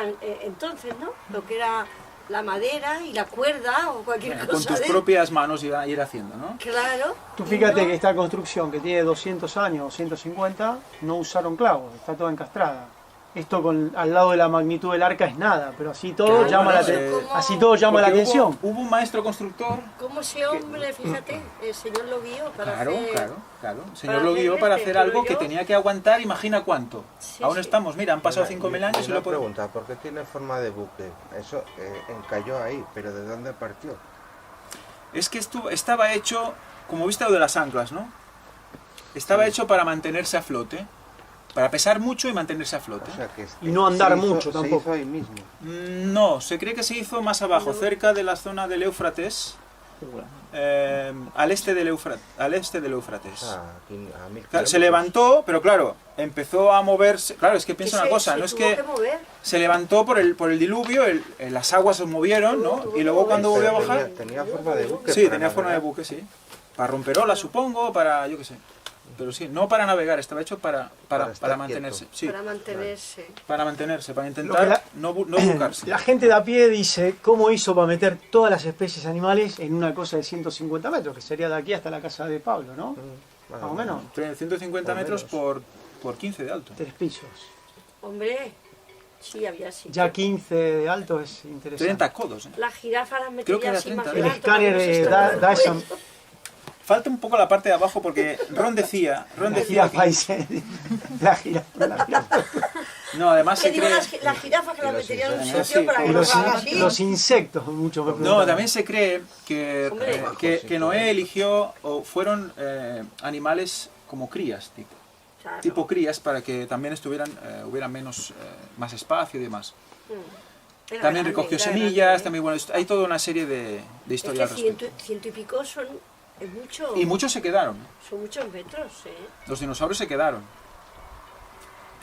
entonces, ¿no? Lo que era la madera y la cuerda o cualquier cosa. Con tus propias manos ir haciendo, ¿no? Claro. Tú fíjate que esta construcción que tiene 200 años, 250, no usaron clavos, está toda encastrada. Esto al lado de la magnitud del arca es nada, pero así todo llama la atención. Hubo un maestro constructor. Como ese hombre, fíjate, el Señor lo guió para Claro. El Señor para lo guió para hacer algo que yo- tenía que aguantar, imagina cuánto. Aún estamos, mira, han pasado 5.000 años y una lo podemos... pregunta, ¿por qué tiene forma de buque? Eso encalló ahí, pero ¿de dónde partió? Es que estaba hecho, como viste lo de las anclas, ¿no? Estaba hecho para mantenerse a flote. Para pesar mucho y mantenerse a flote. O sea, que Y no andar mucho tampoco. Se hizo ahí mismo. No, se cree que se hizo más abajo, cerca de la zona del Éufrates, al este del Éufrates. A 1000 Claro, se levantó, pero claro, empezó a moverse. Claro, es que piensa una cosa, no es tuvo que mover. se levantó por el diluvio, las aguas se movieron, ¿no? Y luego cuando volvió a bajar... Tenía forma de buque. Sí, para tenía forma de navegar. buque, sí. Para romper olas, supongo, para, yo qué sé. Pero sí, no para navegar, estaba hecho para estar mantenerse. quieto. Sí, Para mantenerse. para mantenerse, para Lo que intentar no bucarse. La gente de a pie dice, ¿cómo hizo para meter todas las especies animales en una cosa de 150 metros? Que sería de aquí hasta la casa de Pablo, ¿no? Más o menos. 150 metros por 15 de alto. 3 pisos. Hombre, sí, había así. Ya 15 de alto es interesante. 30 codos, ¿eh? Las jirafas las Creo que metían era así más 30. El alto, escáner porque no se da esa... Falta un poco la parte de abajo porque Ron decía jirafa dice, la jirafa. No, además Que se digo cree... las jirafas que las meterían en un Sí, sitio para que Y no los, se haga así. los insectos, mucho me No, preguntan. también se cree Hombre. que Noé eligió, o fueron animales como crías, Claro. tipo crías, para que también hubiera más espacio y demás. Era También grande, recogió era semillas, grande, ¿eh? también, bueno, hay toda una serie de Es historias que al respecto. ciento y pico es mucho. Y muchos se quedaron, Son muchos metros, ¿eh? los dinosaurios se quedaron.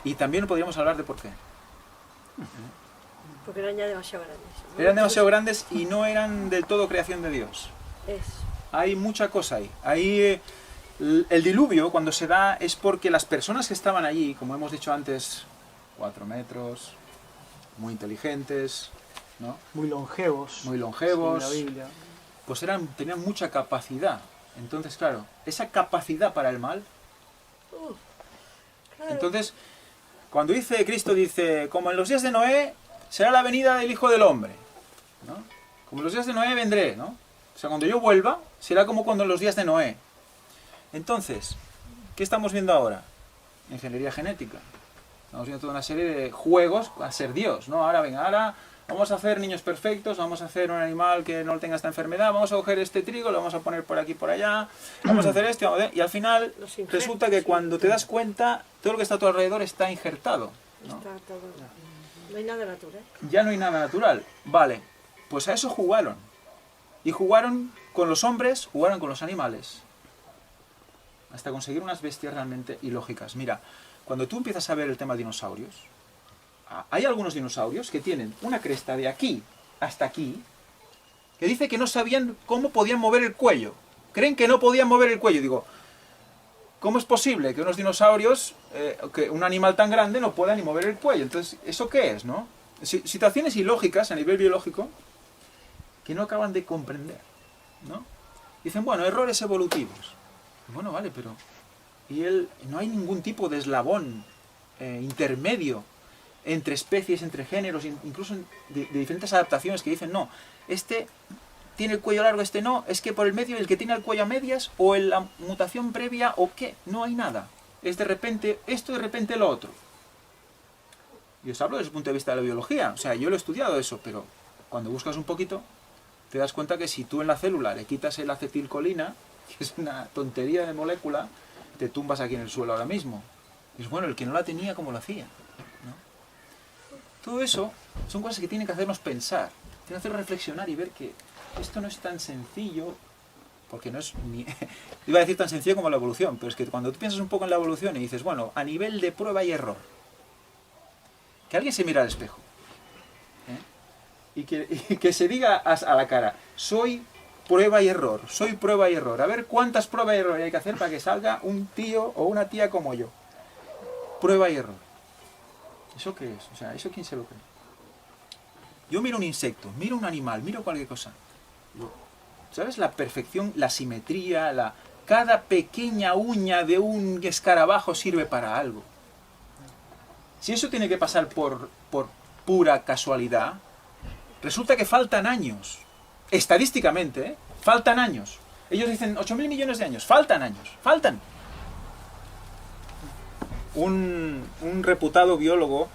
Y también podríamos hablar de por qué. Porque eran ya demasiado grandes. ¿no? Eran demasiado grandes y no eran del todo creación de Dios. Es. Hay mucha cosa ahí. Ahí el diluvio, cuando se da, es porque las personas que estaban allí, como hemos dicho antes, 4 metros, muy inteligentes, ¿no? Muy longevos. Muy longevos, según la Biblia. pues tenían mucha capacidad. Entonces, claro, esa capacidad para el mal. Claro. Entonces, cuando Cristo dice, como en los días de Noé, será la venida del Hijo del Hombre, ¿no? Como en los días de Noé vendré, ¿no? O sea, cuando yo vuelva, será como cuando en los días de Noé. Entonces, ¿qué estamos viendo ahora? Ingeniería genética. Estamos viendo toda una serie de juegos a ser Dios, ¿no? Ahora vamos a hacer niños perfectos, vamos a hacer un animal que no tenga esta enfermedad, vamos a coger este trigo, lo vamos a poner por aquí, por allá, vamos a hacer esto, y al final resulta que cuando te das cuenta, todo lo que está a tu alrededor está injertado, ¿no? Está todo. No hay nada natural. Ya no hay nada natural. Vale, pues a eso jugaron. Y jugaron con los hombres, jugaron con los animales. Hasta conseguir unas bestias realmente ilógicas. Mira, cuando tú empiezas a ver el tema dinosaurios, hay algunos dinosaurios que tienen una cresta de aquí hasta aquí, que dice que no sabían cómo podían mover el cuello. Creen que no podían mover el cuello. Digo, ¿cómo es posible que unos dinosaurios, que un animal tan grande no pueda ni mover el cuello? Entonces, ¿eso qué es, no? Situaciones ilógicas a nivel biológico que no acaban de comprender, ¿no? Dicen, bueno, errores evolutivos. Bueno, vale, pero... no hay ningún tipo de eslabón intermedio entre especies, entre géneros, incluso de diferentes adaptaciones que dicen, no, este tiene el cuello largo, este no, es que por el medio el que tiene el cuello a medias, o en la mutación previa, o qué, no hay nada. Es de repente esto, de repente lo otro. Y os hablo desde el punto de vista de la biología, o sea, yo lo he estudiado eso, pero cuando buscas un poquito, te das cuenta que si tú en la célula le quitas el acetilcolina, que es una tontería de molécula, te tumbas aquí en el suelo ahora mismo. Y es bueno, el que no la tenía, ¿cómo lo hacía? ¿No? Todo eso son cosas que tienen que hacernos pensar, tienen que hacernos reflexionar y ver que esto no es tan sencillo, porque no es ni... iba a decir tan sencillo como la evolución, pero es que cuando tú piensas un poco en la evolución y dices, bueno, a nivel de prueba y error, que alguien se mira al espejo, y que se diga a la cara, soy prueba y error, soy prueba y error, a ver cuántas pruebas y error hay que hacer para que salga un tío o una tía como yo. Prueba y error. ¿Eso qué es? O sea, ¿eso quién se lo cree? Yo miro un insecto, miro un animal, miro cualquier cosa. ¿Sabes? La perfección, la simetría, cada pequeña uña de un escarabajo sirve para algo. Si eso tiene que pasar por pura casualidad, resulta que faltan años. Estadísticamente, ¿eh? Faltan años. Ellos dicen 8.000 millones de años. Faltan años. Faltan. Un reputado biólogo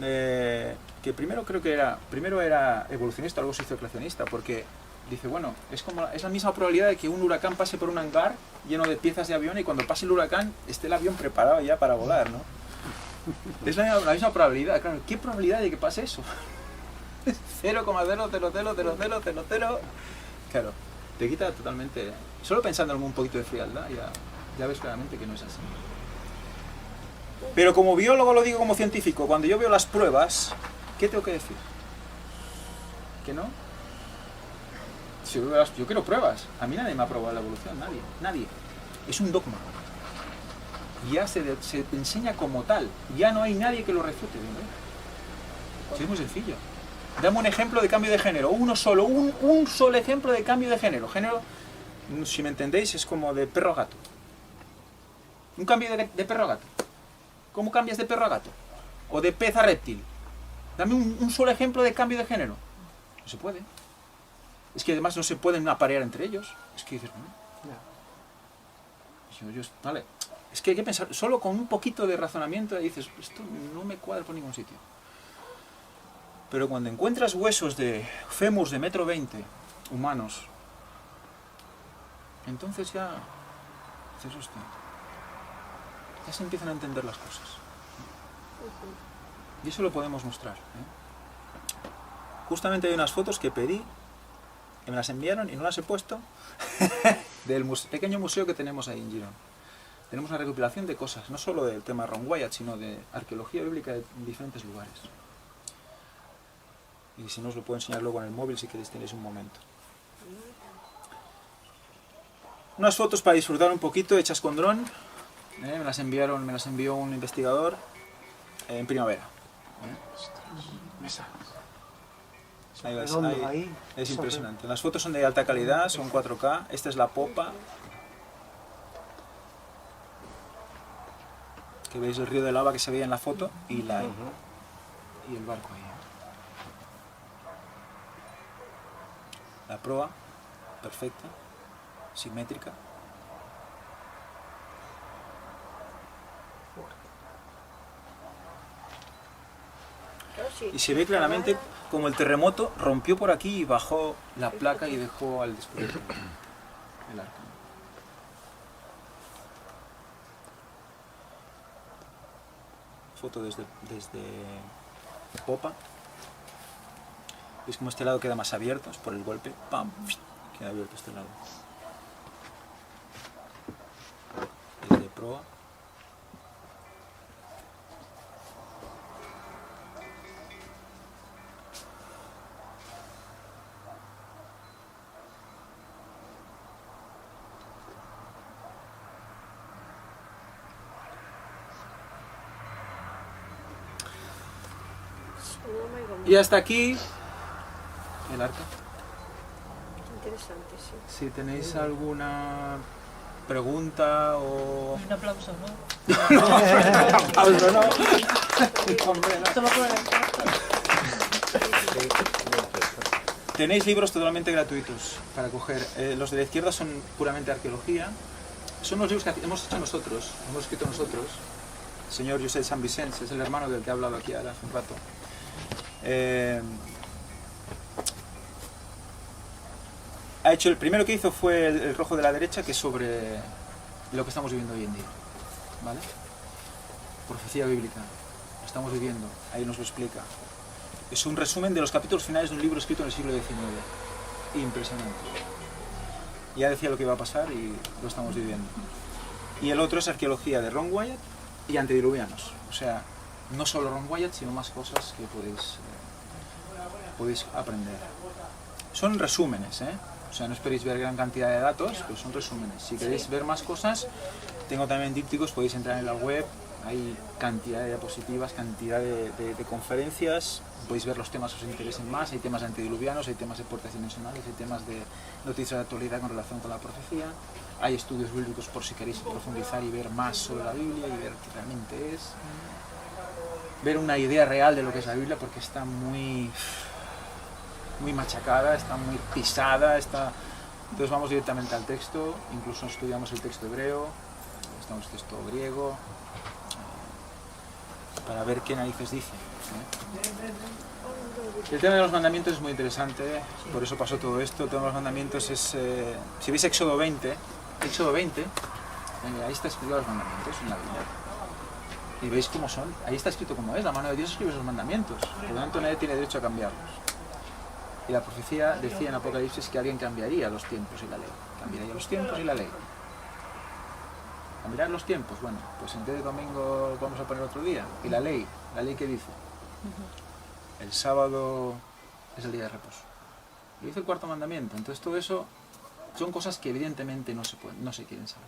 que primero era evolucionista, luego se hizo creacionista, porque dice, bueno, es la misma probabilidad de que un huracán pase por un hangar lleno de piezas de avión y cuando pase el huracán esté el avión preparado ya para volar, ¿no? Es la misma probabilidad, claro. ¿Qué probabilidad de que pase eso? 0,0000000. Claro, te quita totalmente... Solo pensando en un poquito de frialdad ya ves claramente que no es así. Pero como biólogo, lo digo como científico, cuando yo veo las pruebas, ¿qué tengo que decir? ¿Que no? Si yo quiero pruebas. A mí nadie me ha probado la evolución, nadie. Es un dogma. Ya se enseña como tal. Ya no hay nadie que lo refute. ¿No? Es muy sencillo. Dame un ejemplo de cambio de género. Un solo ejemplo de cambio de género. Género, si me entendéis, es como de perro a gato. Un cambio de perro a gato. ¿Cómo cambias de perro a gato? O de pez a reptil. Dame un solo ejemplo de cambio de género. No se puede. Es que además no se pueden aparear entre ellos. Es que dices, vale. Es que hay que pensar, solo con un poquito de razonamiento dices, esto no me cuadra por ningún sitio. Pero cuando encuentras huesos de fémurs de 1,20 m, humanos, entonces ya dices, hostia, ya se empiezan a entender las cosas. Y eso lo podemos mostrar. Justamente hay unas fotos que pedí, que me las enviaron y no las he puesto, del pequeño museo que tenemos ahí en Girón. Tenemos una recopilación de cosas, no solo del tema Ron Wyatt, sino de arqueología bíblica en diferentes lugares. Y si no, os lo puedo enseñar luego en el móvil si queréis, tenéis un momento. Unas fotos para disfrutar un poquito, hechas con dron. Me las envió un investigador en primavera. Ahí ves, es impresionante. Las fotos son de alta calidad, son 4K. Esta es la popa. Que veis el río de lava que se veía en la foto y el barco ahí. La proa, perfecta, simétrica. Y se ve claramente como el terremoto rompió por aquí y bajó la placa y dejó al descubierto el arca. Foto desde popa. ¿Veis como este lado queda más abierto? Es por el golpe. ¡Pam! Queda abierto este lado. Desde proa. Y hasta aquí el arca. Interesante, sí. Si tenéis alguna pregunta o... Un aplauso, ¿no? No, un aplauso, no. Tenéis libros totalmente gratuitos para coger. Los de la izquierda son puramente arqueología. Son los libros que hemos hecho nosotros, hemos escrito nosotros. El señor José San Vicente es el hermano del que he hablado aquí ahora hace un rato. Ha hecho el primero que hizo fue el rojo de la derecha, que es sobre lo que estamos viviendo hoy en día, ¿vale? Profecía bíblica, lo estamos viviendo, ahí nos lo explica. Es un resumen de los capítulos finales de un libro escrito en el siglo XIX, impresionante. Ya decía lo que iba a pasar y lo estamos viviendo. Y el otro es arqueología de Ron Wyatt y antediluvianos, o sea, no solo Ron Wyatt, sino más cosas que podéis aprender. Son resúmenes, o sea, no esperéis ver gran cantidad de datos, pero son resúmenes. Si queréis ver más cosas, tengo también dípticos, podéis entrar en la web, hay cantidad de diapositivas, cantidad de conferencias, podéis ver los temas que os interesen más, hay temas antediluvianos, hay temas de puertas dimensionales, hay temas de noticias de actualidad con relación con la profecía, hay estudios bíblicos por si queréis profundizar y ver más sobre la Biblia y ver qué realmente es, ver una idea real de lo que es la Biblia, porque está muy machacada, está muy pisada, entonces vamos directamente al texto, incluso estudiamos el texto hebreo, estudiamos el texto griego, para ver qué narices dice. El tema de los mandamientos es muy interesante, por eso pasó todo esto. El tema de los mandamientos es, si veis Éxodo 20, ahí está escrito los mandamientos en la Biblia. Y veis cómo son, ahí está escrito cómo es, la mano de Dios escribe esos mandamientos, por lo tanto nadie tiene derecho a cambiarlos. Y la profecía decía en Apocalipsis que alguien cambiaría los tiempos y la ley, cambiaría los tiempos y la ley. ¿Cambiar los tiempos? Bueno, pues en vez de domingo vamos a poner otro día. ¿Y la ley? ¿La ley qué dice? El sábado es el día de reposo. Lo dice el cuarto mandamiento. Entonces todo eso son cosas que evidentemente no se quieren saber.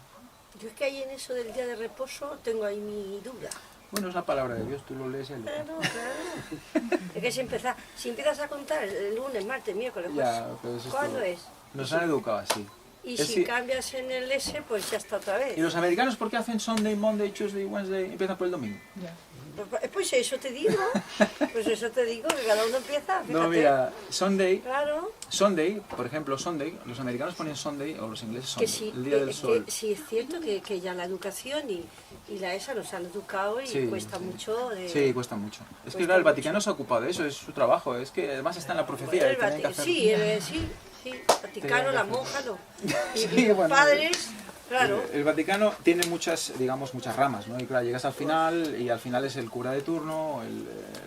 Yo es que ahí en eso del día de reposo tengo ahí mi duda. Bueno, es la palabra de Dios, tú lo lees y lo Claro. Es que si empiezas a contar el lunes, martes, miércoles, pues, ¿cuándo es? Nos han educado así. Y si cambias en el S, pues ya está otra vez. ¿Y los americanos por qué hacen Sunday, Monday, Tuesday, Wednesday? Empiezan por el domingo. Pues eso te digo. Pues eso te digo, que cada uno empieza. Fíjate. No, mira, Sunday, claro. Sunday, por ejemplo, Sunday, los americanos ponen Sunday, o los ingleses Sunday, sí, el día del sol. Sí, es cierto que ya la educación y la ESA nos han educado y cuesta mucho. Sí, cuesta mucho. Es que claro, el Vaticano se ha ocupado de eso, es su trabajo, es que además está en la profecía. Sí, Vaticano, las monjas, y los bueno, padres, claro. El Vaticano tiene muchas ramas, ¿no? Y claro, llegas al final y al final es el cura de turno,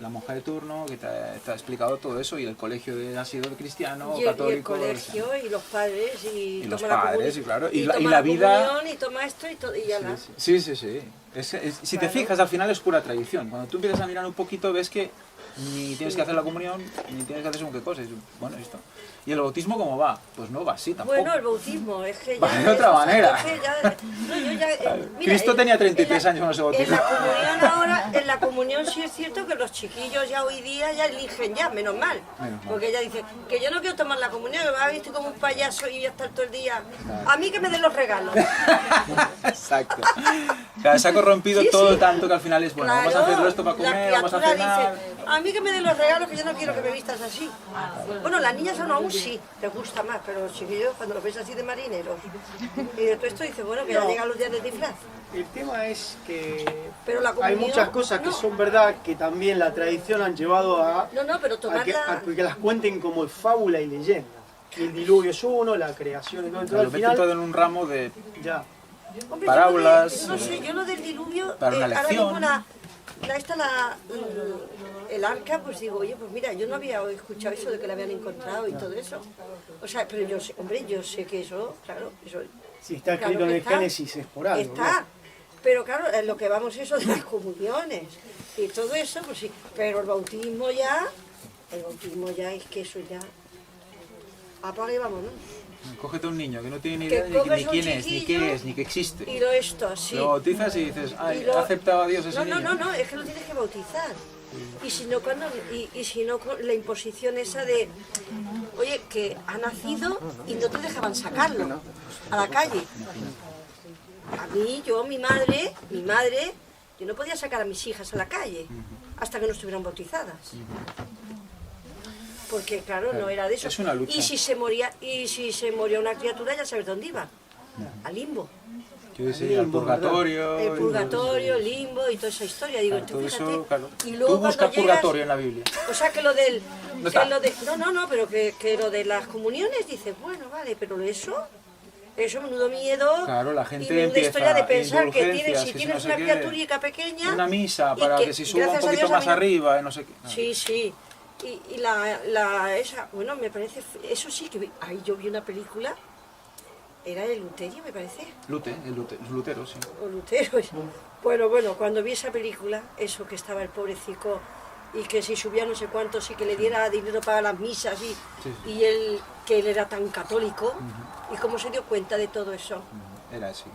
la monja de turno, que te ha explicado todo eso, y el colegio ha sido cristiano, católico. Y el colegio, y los padres, y los toma padres, y claro, y toma la vida. Comunión, y toma esto, y ya la. Sí. Si te fijas, al final es pura tradición. Cuando tú empiezas a mirar un poquito, ves que ni tienes que hacer la comunión, ni tienes que hacer según qué cosas. Bueno, esto. ¿Y el bautismo cómo va? Pues no va así tampoco. Bueno, el bautismo es que ya... Va de otra manera. Mira, Cristo tenía 33 años cuando se bautizó. En la comunión sí es cierto que los chiquillos ya hoy día ya eligen ya, menos mal. Porque ella dice que yo no quiero tomar la comunión, que me ha visto como un payaso y voy a estar todo el día. A mí que me den los regalos. Exacto. Claro, se ha corrompido todo tanto que al final es, bueno, claro, vamos a hacerlo esto para comer, vamos a cenar. Dice, a mí que me den los regalos, que yo no quiero que me vistas así. Bueno, las niñas son aún sí, les gusta más, pero los chiquillos cuando los ves así de marineros y de todo esto dice, bueno, que ya llegan los días de disfraz. El tema es que pero la hay muchas cosas que son verdad que también la tradición han llevado a que las cuenten como fábula y leyenda. Y el diluvio es uno, la creación y todo. Entonces, al final todo en un ramo de Hombre, parábolas. Yo lo del diluvio, para una lección. ahora mismo el arca, pues digo, oye, pues mira, yo no había escuchado eso de que la habían encontrado y todo eso. O sea, pero yo sé que eso, claro, eso... Si está escrito en el Génesis es por algo. Está, pero claro, lo que vamos eso de las comuniones y todo eso, pues sí, pero el bautismo ya es que eso ya... Apaga y vámonos. Cógete a un niño que no tiene ni idea ni quién es, ni qué es, ni que existe. Y lo esto, sí. Lo bautizas y dices, ay, ha aceptado a Dios ese niño. No, es que lo tienes que bautizar. Y si no, la imposición esa de, oye, que ha nacido y no te dejaban sacarlo a la calle. A mí, mi madre, yo no podía sacar a mis hijas a la calle hasta que no estuvieran bautizadas. Porque claro, no era de eso. Es una lucha. Y si se moría una criatura, ya sabes dónde iba. Al limbo. Al purgatorio. El purgatorio, el limbo y toda esa historia. Digo, todo fíjate. Eso, claro. Y luego tú buscas purgatorio en la Biblia. O sea que lo del... pero que lo de las comuniones, dices, bueno, vale, pero eso menudo miedo. Claro, la gente y menuda empieza historia de pensar que si que tienes una criaturica pequeña... Una misa para que si suba un poquito más arriba, no sé qué. Sí. Y esa, bueno, me parece, eso sí que ahí yo vi una película, era el Luterio, me parece. Lutero, sí. O Lutero. Bueno, cuando vi esa película, eso que estaba el pobrecito y que si subía no sé cuánto, sí que le diera dinero para las misas y él, que él era tan católico, y cómo se dio cuenta de todo eso. Era así.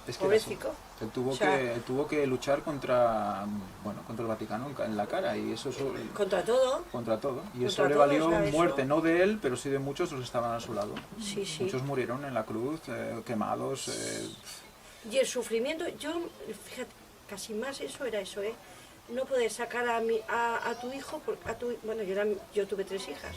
Es que pobrecito. Él tuvo, O sea, él tuvo que luchar contra, bueno, contra el Vaticano en la cara y eso... Contra todo. Contra todo. Y Contra eso le todo, valió o sea, muerte, eso. no de él, pero sí de muchos los que estaban a su lado. Sí, sí. Muchos murieron en la cruz, quemados. Y el sufrimiento, yo, fíjate, casi más eso era eso, ¿eh? No poder sacar a tu hijo, bueno, yo tuve 3 hijas.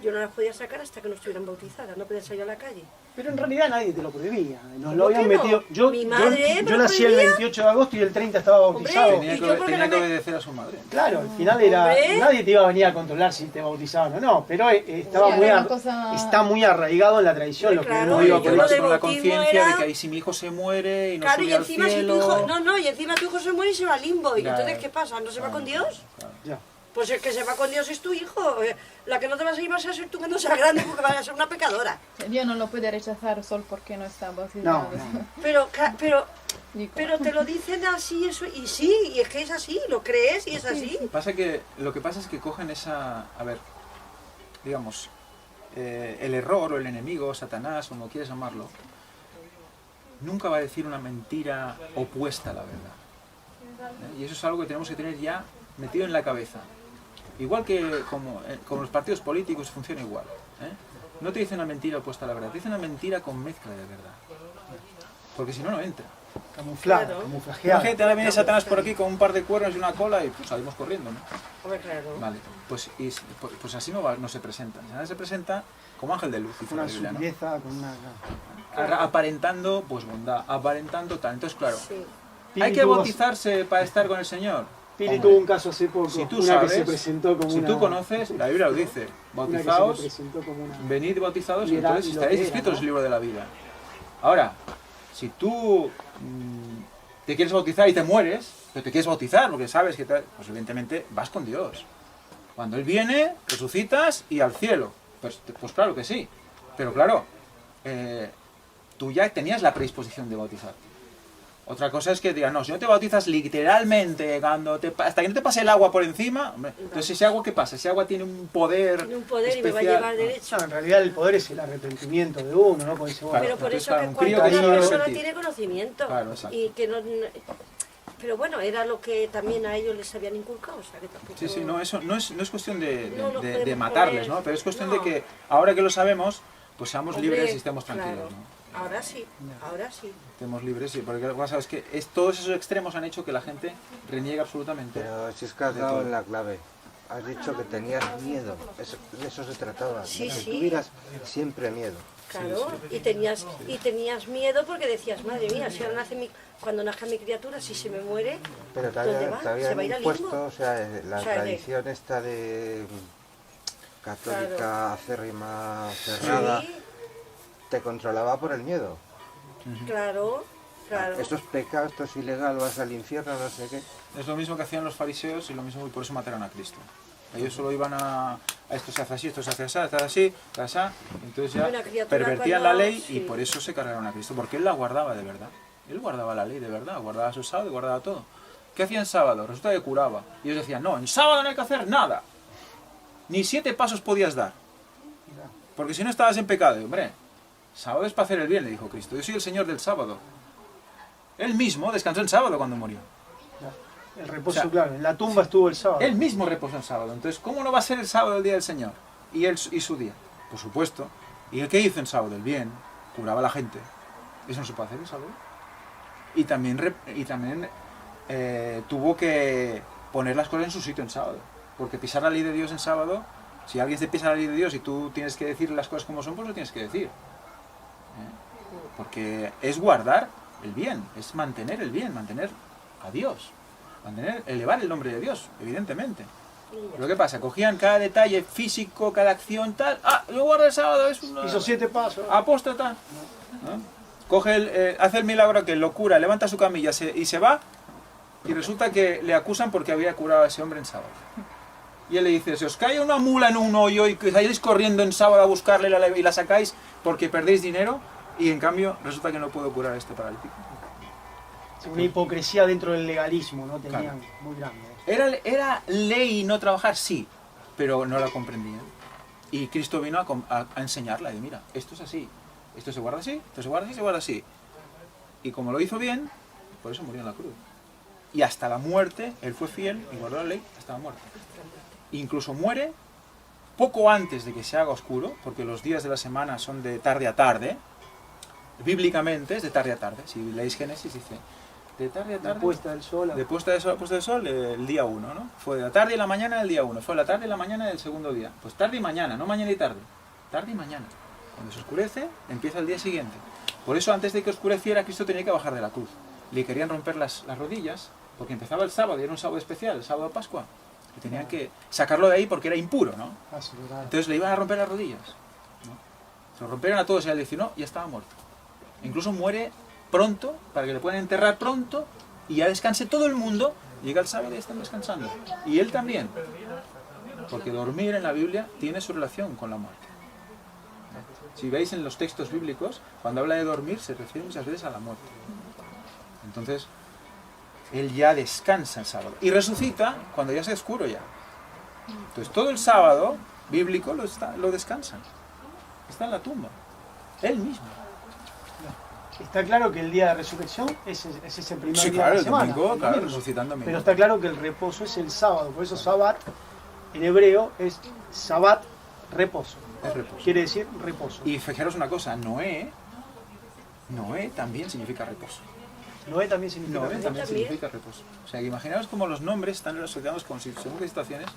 Yo no las podía sacar hasta que no estuvieran bautizadas, no podía salir a la calle. Pero en realidad nadie te lo prohibía. Nos ¿Cómo lo habían que no? metido. Yo nací el 28 de agosto y el 30 estaba bautizado. Tenía que obedecer a su madre. Claro, al final era. Nadie te iba a venir a controlar si te bautizaban o no, pero está muy arraigado en la tradición lo que uno iba con la conciencia de que ahí si mi hijo se muere y no claro, sube y encima al cielo... si tu hijo, y encima tu hijo se muere y se va al limbo. ¿Y Claro. entonces qué pasa? ¿No se va con Dios? Ya. Pues el que se va con Dios es tu hijo. La que no te vas a ir vas a ser tú cuando seas grande porque vas a ser una pecadora. Dios no lo puede rechazar solo porque no está bautizado. Pero te lo dicen así, eso, y sí, y es que es así, lo crees y es así. Lo que pasa es que cogen esa... A ver, digamos, el error o el enemigo, Satanás, como quieres llamarlo, nunca va a decir una mentira opuesta a la verdad. Y eso es algo que tenemos que tener ya metido en la cabeza. Igual que como los partidos políticos funciona igual. No te dicen una mentira opuesta a la verdad, te dicen una mentira con mezcla de verdad. Porque si no, no entra. Camuflada, camuflajeada. Imagínate, ahora viene Satanás por aquí con un par de cuernos y una cola y pues salimos corriendo, ¿no? Hombre, claro. Vale, pues así no se presenta. Satanás se presenta como ángel de luz. Una sutileza, con una... Aparentando pues bondad, aparentando tal. Entonces, claro, Sí. hay que bautizarse para estar con el Señor. Pili tuvo un caso hace poco, Si tú una sabes, que se presentó como si una... tú conoces, la Biblia lo dice, una que se bautizaos, presentó como una... venid bautizados y Y era entonces lo estaréis que era, inscritos en ¿no? el libro de la vida. Ahora, si tú te quieres bautizar y te mueres, pero te quieres bautizar porque sabes que pues evidentemente vas con Dios. Cuando Él viene, resucitas y al cielo. Pues claro que sí. Pero claro, tú ya tenías la predisposición de bautizarte. Otra cosa es que digan, no, si no te bautizas literalmente, hasta que no te pase el agua por encima, hombre, entonces ese agua, ¿qué pasa? Ese agua tiene un poder y me va a llevar derecho. No, en realidad el poder es el arrepentimiento de uno, ¿no? Porque Pero por eso que cuando una persona tiene conocimiento y que no... Pero bueno, era lo que también a ellos les habían inculcado, o sea que tampoco... Sí, no, eso no es cuestión de podemos matarles, poner, ¿no? Pero es cuestión de que, ahora que lo sabemos, pues seamos Hombre, libres y estemos tranquilos, claro. ¿no? Ahora sí, ahora sí. Estemos libres, sí, porque lo que pasa es que todos esos extremos han hecho que la gente reniegue absolutamente. Pero si es que has dado en la clave. Has dicho que tenías miedo. De eso se trataba. Sí, de que sí. tuvieras siempre miedo. Claro, y tenías miedo porque decías, madre mía, si ahora cuando nazca mi criatura, si se me muere, Pero ¿dónde va? te ¿Se va a habían ir al impuesto, limbo? o sea, la O sea, tradición esta de católica acérrima, cerrada, Sí. te controlaba por el miedo. Claro, claro. Esto es pecado, esto es ilegal, vas al infierno, no sé qué. Es lo mismo que hacían los fariseos y lo mismo y por eso mataron a Cristo. Ellos solo iban a esto se hace así, esto se hace así, esto así, entonces ya Una criatura pervertían cuando- la ley y sí. por eso se cargaron a Cristo, porque Él la guardaba de verdad. Él guardaba la ley de verdad, guardaba su sábado y guardaba todo. ¿Qué hacía en sábado? Resulta que curaba. Y ellos decían, no, en sábado no hay que hacer nada. Ni 7 pasos podías dar. Porque si no estabas en pecado. Y, hombre, sábado es para hacer el bien, le dijo Cristo. Yo soy el Señor del sábado. Él mismo descansó en sábado cuando murió. El reposo, O sea, claro, en la tumba estuvo el sábado. Él mismo reposó en sábado. Entonces, ¿cómo no va a ser el sábado el día del Señor? Y su día. Por supuesto. ¿Y el qué hizo en sábado? El bien. Curaba a la gente. Eso no se puede hacer en sábado. Y también tuvo que poner las cosas en su sitio en sábado. Porque pisar la ley de Dios en sábado, si alguien te pisa la ley de Dios y tú tienes que decir las cosas como son, pues lo tienes que decir. Porque es guardar el bien, es mantener el bien, mantener a Dios. Elevar el nombre de Dios, evidentemente. Pero ¿qué pasa? Cogían cada detalle físico, cada acción, tal. Ah, yo guardo el sábado, es una... Hizo 7 pasos. Apóstata. Hace el milagro que lo cura, levanta su camilla y se va. Y resulta que le acusan porque había curado a ese hombre en sábado. Y él le dice, si os cae una mula en un hoyo y que salís corriendo en sábado a buscarle y la sacáis porque perdéis dinero, y en cambio resulta que no puedo curar a este paralítico. Una hipocresía dentro del legalismo, ¿no? Tenían Claro. muy grande. ¿Era ley no trabajar? Sí, pero no la comprendían. Y Cristo vino a enseñarla. Y mira, esto es así, esto se guarda así, esto se guarda así, se guarda así. Y como lo hizo bien, por eso murió en la cruz. Y hasta la muerte, él fue fiel y guardó la ley hasta la muerte. Incluso muere poco antes de que se haga oscuro, porque los días de la semana son de tarde a tarde, bíblicamente es de tarde a tarde. Si leéis Génesis dice, de tarde a tarde. De puesta del sol. De puesta del sol, el día 1, ¿no? Fue de la tarde y la mañana del día 1, fue la tarde y la mañana del segundo día. Pues tarde y mañana, no mañana y tarde. Tarde y mañana. Cuando se oscurece, empieza el día siguiente. Por eso antes de que oscureciera, Cristo tenía que bajar de la cruz. Le querían romper las rodillas, porque empezaba el sábado, y era un sábado especial, el sábado de Pascua. Y tenían que sacarlo de ahí porque era impuro, ¿no? Entonces le iban a romper las rodillas, ¿no? Se lo rompieron a todos y él dice, no, ya estaba muerto. Incluso muere pronto, para que le puedan enterrar pronto, y ya descanse todo el mundo. Llega el sábado y están descansando. Y él también. Porque dormir en la Biblia tiene su relación con la muerte. Si veis en los textos bíblicos, cuando habla de dormir, se refiere muchas veces a la muerte. Entonces, él ya descansa el sábado. Y resucita cuando ya se oscuro ya. Entonces, todo el sábado bíblico lo descansan. Está en la tumba. Él mismo. Está claro que el día de resurrección es ese primer sí, día claro, de la semana. el domingo, claro, resucitando domingo. Pero está claro que el reposo es el sábado. Por eso Sabbat, en hebreo, es Sabbat, reposo. Es reposo. Quiere decir reposo. Y fijaros una cosa, Noé también significa reposo. Noé también significa Noé reposo. también significa reposo. O sea, que imaginaos cómo los nombres están relacionados con según qué situaciones.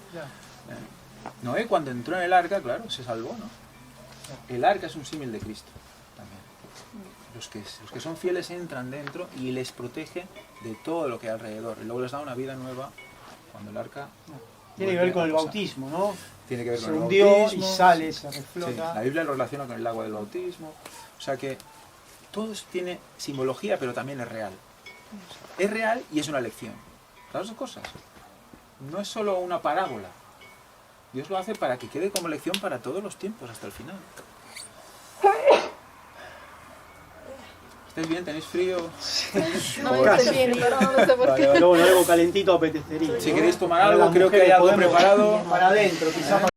Noé cuando entró en el arca, claro, se salvó, ¿no? El arca es un símil de Cristo también. Los que son fieles entran dentro y les protege de todo lo que hay alrededor. Y luego les da una vida nueva cuando el arca... Tiene que ver con el bautismo, ¿no? Tiene que ver con el bautismo. Se hundió y sale, sí, se reflota. Sí, la Biblia lo relaciona con el agua del bautismo. O sea que todo tiene simbología, pero también es real. Es real y es una lección. Las dos cosas. No es solo una parábola. Dios lo hace para que quede como lección para todos los tiempos, hasta el final. ¿Estáis bien? ¿Tenéis frío? No, estoy bien, pero no sé por qué. Luego algo calentito apetecería. Si queréis tomar algo, creo que hay algo preparado. Para adentro, quizás.